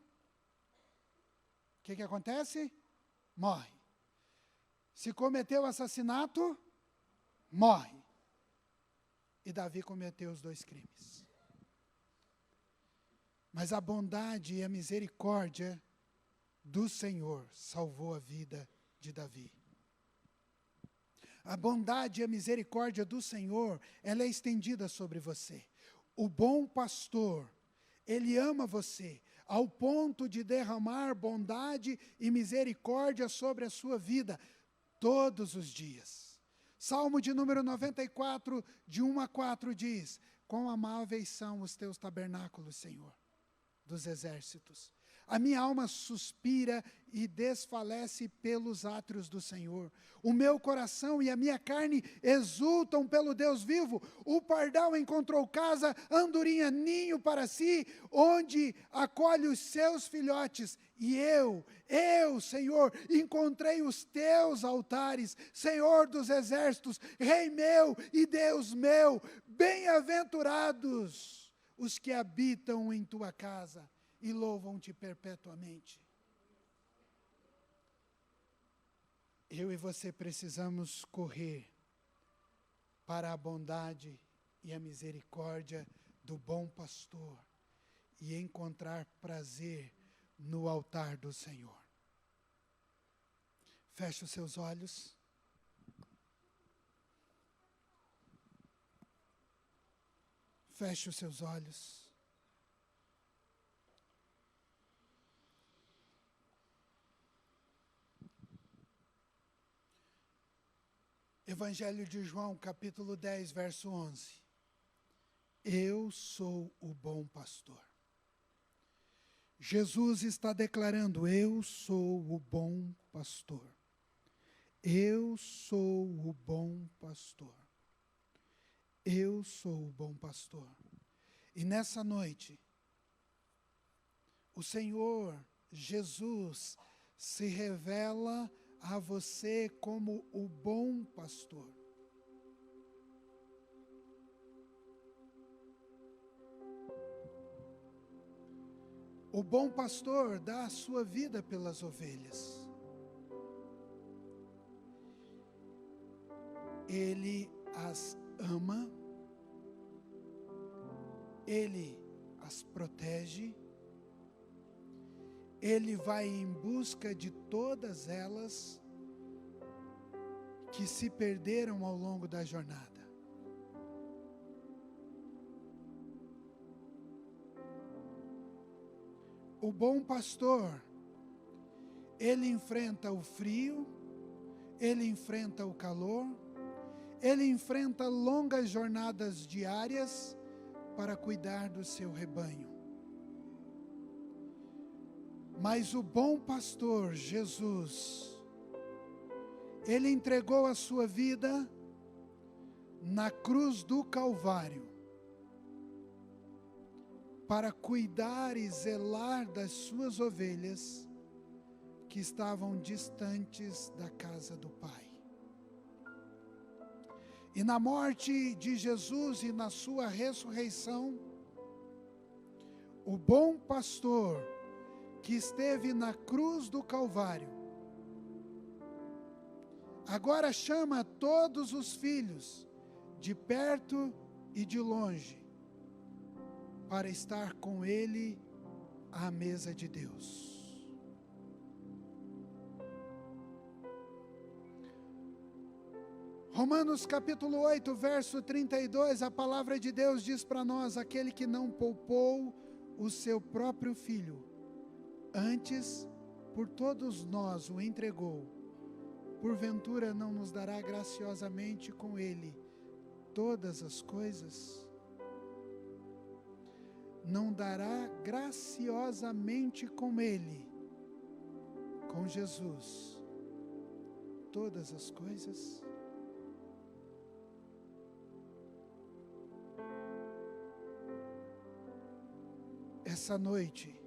o que acontece? Morre. Se cometeu assassinato, morre. E Davi cometeu os 2 crimes. Mas a bondade e a misericórdia do Senhor salvou a vida de Davi. A bondade e a misericórdia do Senhor, ela é estendida sobre você. O bom pastor, ele ama você, ao ponto de derramar bondade e misericórdia sobre a sua vida, todos os dias. Salmo de número 94, de 1 a 4 diz: quão amáveis são os teus tabernáculos, Senhor, dos exércitos. A minha alma suspira e desfalece pelos átrios do Senhor. O meu coração e a minha carne exultam pelo Deus vivo. O pardal encontrou casa, andorinha ninho para si, onde acolhe os seus filhotes. E eu, Senhor, encontrei os teus altares, Senhor dos exércitos, Rei meu e Deus meu. Bem-aventurados os que habitam em tua casa e louvam-te perpetuamente. Eu e você precisamos correr para a bondade e a misericórdia do bom pastor e encontrar prazer no altar do Senhor. Feche os seus olhos. Feche os seus olhos. Evangelho de João, capítulo 10, verso 11. Eu sou o bom pastor. Jesus está declarando: eu sou o bom pastor. Eu sou o bom pastor. Eu sou o bom pastor. E nessa noite, o Senhor Jesus se revela a você como o bom pastor. O bom pastor dá a sua vida pelas ovelhas. Ele as ama, ele as protege, ele vai em busca de todas elas que se perderam ao longo da jornada. O bom pastor, ele enfrenta o frio, ele enfrenta o calor, ele enfrenta longas jornadas diárias para cuidar do seu rebanho. Mas o bom pastor, Jesus, ele entregou a sua vida na cruz do Calvário para cuidar e zelar das suas ovelhas que estavam distantes da casa do Pai. E na morte de Jesus e na sua ressurreição, o bom pastor que esteve na cruz do Calvário, agora chama todos os filhos, de perto e de longe, para estar com ele à mesa de Deus. Romanos capítulo 8, verso 32, a palavra de Deus diz para nós: aquele que não poupou o seu próprio filho, antes por todos nós o entregou, porventura não nos dará graciosamente com ele todas as coisas? Não dará graciosamente com ele, com Jesus, todas as coisas? Essa noite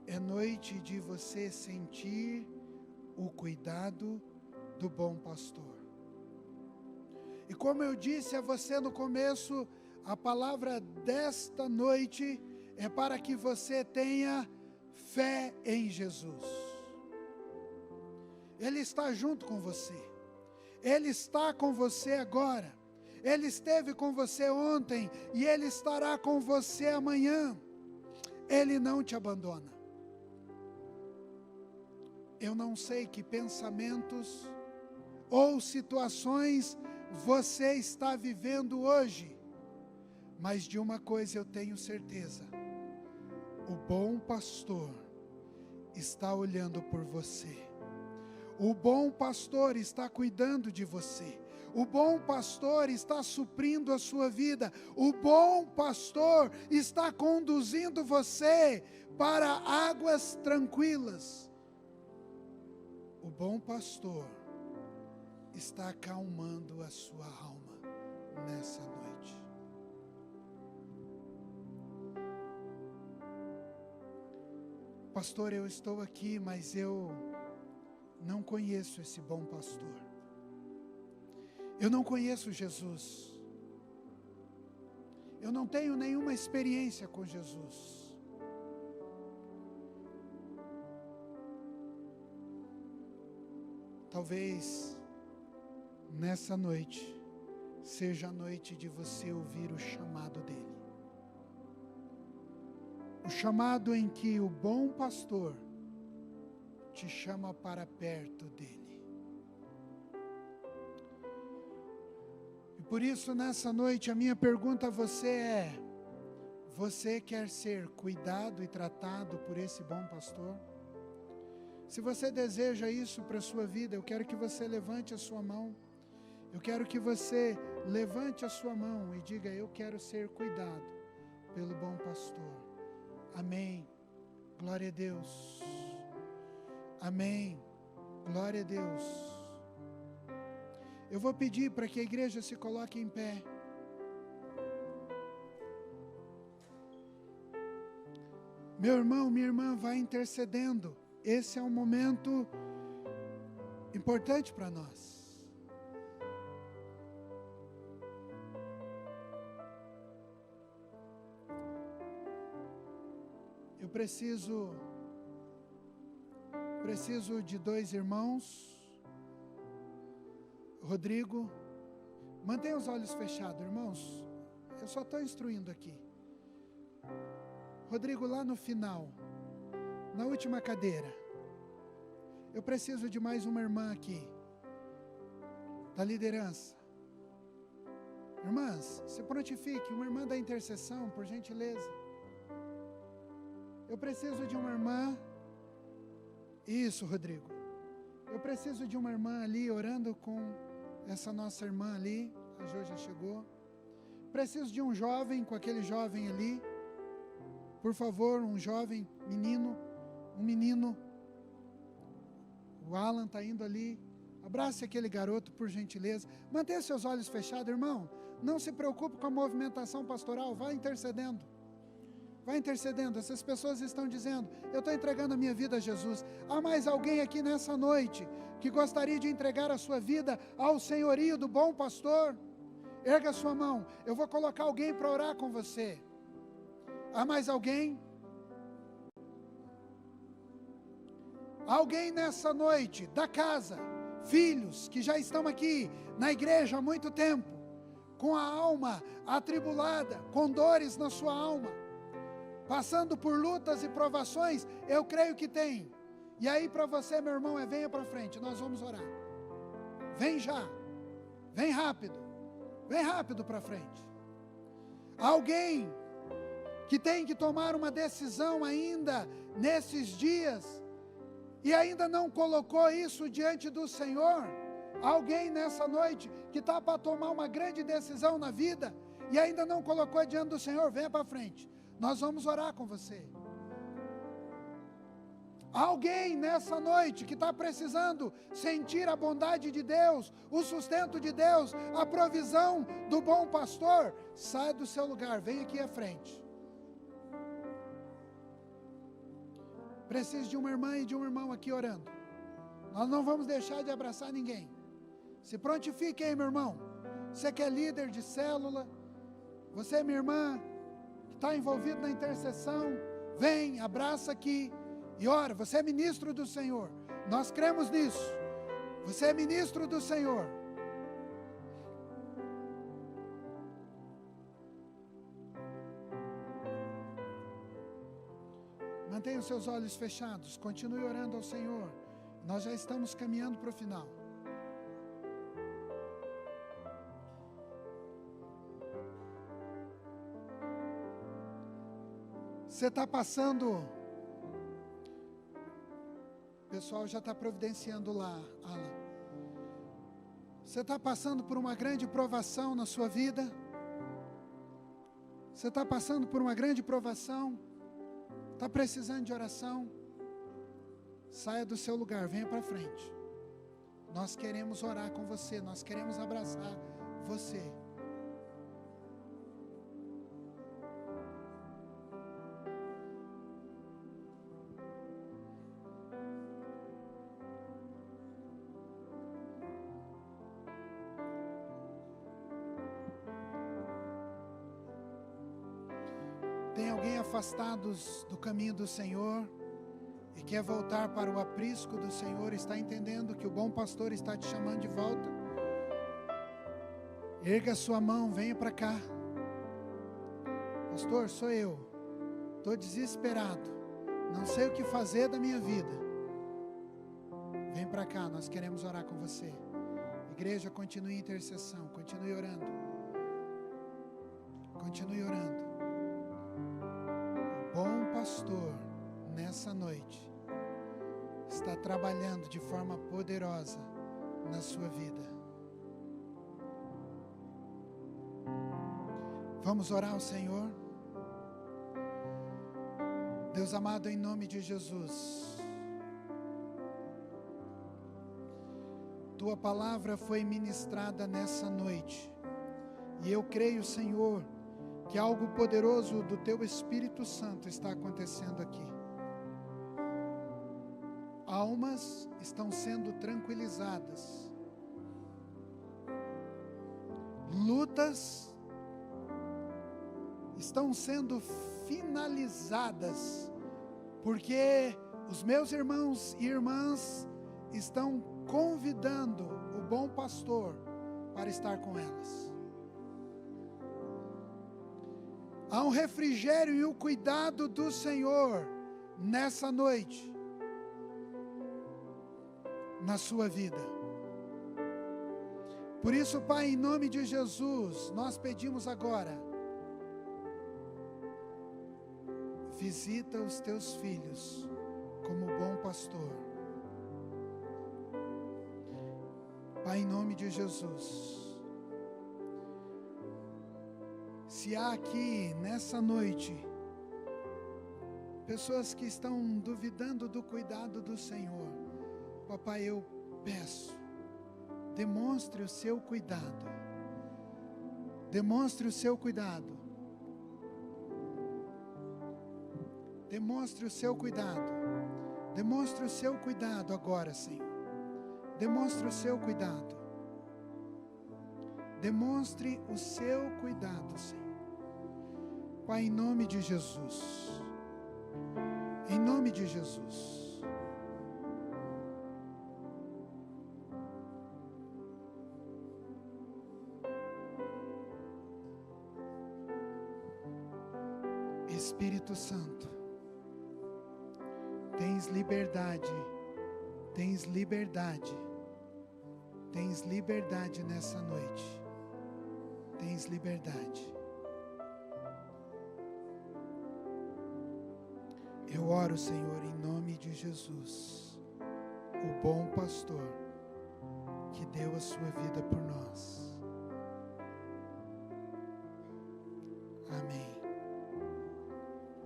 é noite de você sentir o cuidado do bom pastor. E como eu disse a você no começo, a palavra desta noite é para que você tenha fé em Jesus. Ele está junto com você. Ele está com você agora. Ele esteve com você ontem e Ele estará com você amanhã. Ele não te abandona. Eu não sei que pensamentos ou situações você está vivendo hoje, mas de uma coisa eu tenho certeza: o bom pastor está olhando por você. O bom pastor está cuidando de você. O bom pastor está suprindo a sua vida. O bom pastor está conduzindo você para águas tranquilas. O bom pastor está acalmando a sua alma nessa noite. Pastor, eu estou aqui, mas eu não conheço esse bom pastor. Eu não conheço Jesus. Eu não tenho nenhuma experiência com Jesus. Talvez nessa noite seja a noite de você ouvir o chamado dele. O chamado em que o bom pastor te chama para perto dele. E por isso, nessa noite, a minha pergunta a você é: você quer ser cuidado e tratado por esse bom pastor? Se você deseja isso para a sua vida, eu quero que você levante a sua mão. Eu quero que você levante a sua mão e diga: eu quero ser cuidado pelo bom pastor. Amém. Glória a Deus. Amém. Glória a Deus. Eu vou pedir para que a igreja se coloque em pé. Meu irmão, minha irmã, vai intercedendo. Esse é um momento importante para nós. Eu preciso de 2 irmãos. Rodrigo, mantenha os olhos fechados, irmãos. Eu só estou instruindo aqui. Rodrigo, lá no final, na última cadeira, eu preciso de mais uma irmã aqui, da liderança. Irmãs, se prontifique, uma irmã da intercessão, por gentileza. Eu preciso de uma irmã. Isso, Rodrigo. Eu preciso de uma irmã ali, orando com essa nossa irmã ali. A Jo já chegou. Preciso de um jovem, com aquele jovem ali. Por favor, um jovem, um menino. O Alan está indo ali. Abrace aquele garoto, por gentileza. Mantenha seus olhos fechados, irmão. Não se preocupe com a movimentação pastoral. Vá intercedendo. Vai intercedendo. Essas pessoas estão dizendo: eu estou entregando a minha vida a Jesus. Há mais alguém aqui nessa noite que gostaria de entregar a sua vida ao senhorio do bom pastor? Erga a sua mão. Eu vou colocar alguém para orar com você. Há mais alguém? Alguém nessa noite, da casa, filhos que já estão aqui na igreja há muito tempo, com a alma atribulada, com dores na sua alma. passando por lutas e provações, eu creio que tem. E aí para você, meu irmão, venha para frente, nós vamos orar. Vem já, vem rápido para frente. Alguém que tem que tomar uma decisão ainda nesses dias, e ainda não colocou isso diante do Senhor. Alguém nessa noite que está para tomar uma grande decisão na vida, e ainda não colocou diante do Senhor, venha para frente, nós vamos orar com você. Alguém nessa noite que está precisando sentir a bondade de Deus, o sustento de Deus, a provisão do bom pastor, sai do seu lugar, vem aqui à frente. Preciso de uma irmã e de um irmão aqui orando. Nós não vamos deixar de abraçar ninguém. Se prontifique aí, meu irmão. Você que é líder de célula, você, minha irmã, que está envolvido na intercessão, vem, abraça aqui e ora. Você é ministro do Senhor. Nós cremos nisso. Você é ministro do Senhor. Mantenha os seus olhos fechados, continue orando ao Senhor. Nós já estamos caminhando para o final. Você está passando, o pessoal já está providenciando lá, Alan. Você está passando por uma grande provação na sua vida? Você está passando por uma grande provação? Está precisando de oração? Saia do seu lugar, venha para frente. Nós queremos orar com você, nós queremos abraçar você. Tem alguém afastados do caminho do Senhor e quer voltar para o aprisco do Senhor, está entendendo que o bom pastor está te chamando de volta? Erga a sua mão, venha para cá. Pastor, sou eu. Estou desesperado. Não sei o que fazer da minha vida. Vem para cá, nós queremos orar com você. Igreja, continue em intercessão, continue orando. Continue orando. O bom pastor, nessa noite, está trabalhando de forma poderosa na sua vida. Vamos orar ao Senhor. Deus amado, em nome de Jesus, Tua palavra foi ministrada nessa noite, e eu creio, Senhor, que algo poderoso do Teu Espírito Santo está acontecendo aqui. Almas estão sendo tranquilizadas, lutas estão sendo finalizadas, porque os meus irmãos e irmãs estão convidando o bom pastor para estar com elas. Há um refrigério e o cuidado do Senhor nessa noite, na sua vida. Por isso, Pai, em nome de Jesus, nós pedimos agora, visita os teus filhos como bom pastor. Pai, em nome de Jesus, se há aqui nessa noite pessoas que estão duvidando do cuidado do Senhor, Papai, eu peço, demonstre o seu cuidado, demonstre o seu cuidado, demonstre o seu cuidado, demonstre o seu cuidado agora, Senhor, demonstre o seu cuidado, demonstre o seu cuidado, Senhor. Pai, em nome de Jesus, em nome de Jesus, Espírito Espírito Santo, tens liberdade, tens liberdade, tens liberdade nessa noite, tens liberdade. Eu oro, Senhor, em nome de Jesus, o bom pastor, que deu a sua vida por nós. Amém.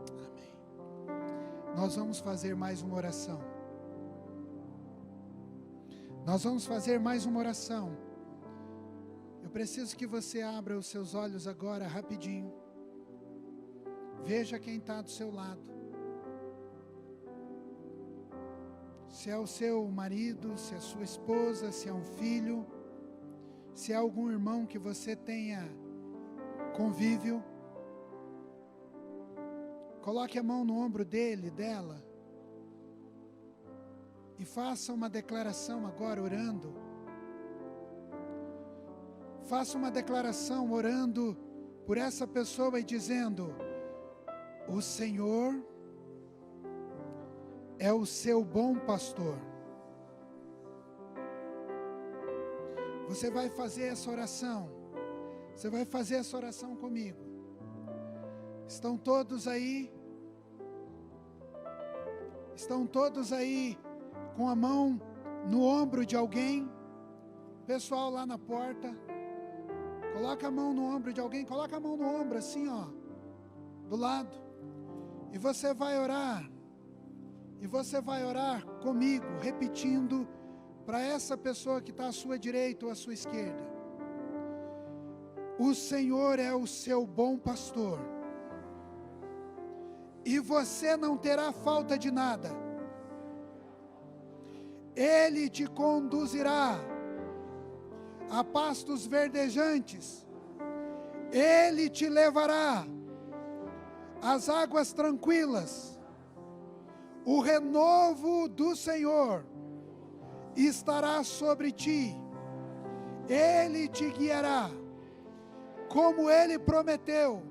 Amém. Nós vamos fazer mais uma oração. Nós vamos fazer mais uma oração. Eu preciso que você abra os seus olhos agora, rapidinho. Veja quem está do seu lado. Se é o seu marido, se é a sua esposa, se é um filho, se é algum irmão que você tenha convívio, coloque a mão no ombro dele, dela, e faça uma declaração agora orando. Faça uma declaração orando por essa pessoa e dizendo: o Senhor é o seu bom pastor. Você vai fazer essa oração. Você vai fazer essa oração comigo. Estão todos aí? Estão todos aí com a mão no ombro de alguém? Pessoal lá na porta, coloca a mão no ombro de alguém. Coloca a mão no ombro assim, ó, do lado. E você vai orar. E você vai orar comigo, repetindo para essa pessoa que está à sua direita ou à sua esquerda: o Senhor é o seu bom pastor, e você não terá falta de nada. Ele te conduzirá a pastos verdejantes, Ele te levará às águas tranquilas. O renovo do Senhor estará sobre ti, Ele te guiará, como Ele prometeu,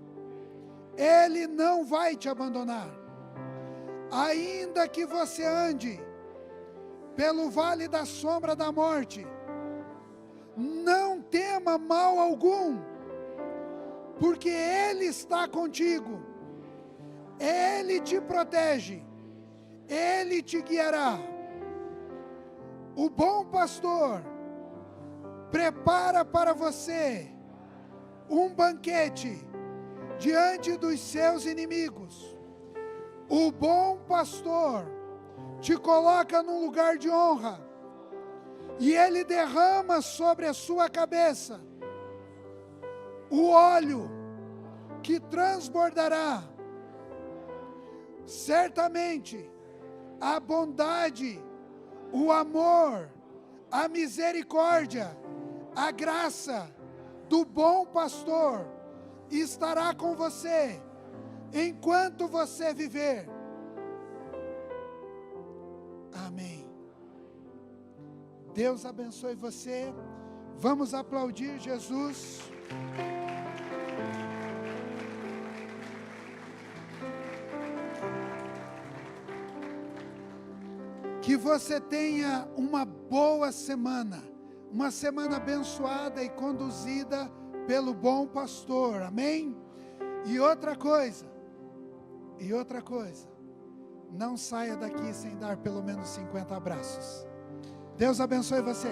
Ele não vai te abandonar. Ainda que você ande pelo vale da sombra da morte, não tema mal algum, porque Ele está contigo, Ele te protege, Ele te guiará. O bom pastor prepara para você um banquete diante dos seus inimigos. O bom pastor te coloca num lugar de honra, e Ele derrama sobre a sua cabeça o óleo que transbordará. Certamente a bondade, o amor, a misericórdia, a graça do bom pastor estará com você enquanto você viver. Amém. Deus abençoe você. Vamos aplaudir Jesus. Que você tenha uma boa semana, uma semana abençoada e conduzida pelo bom pastor, amém? E outra coisa, não saia daqui sem dar pelo menos 50 abraços. Deus abençoe você.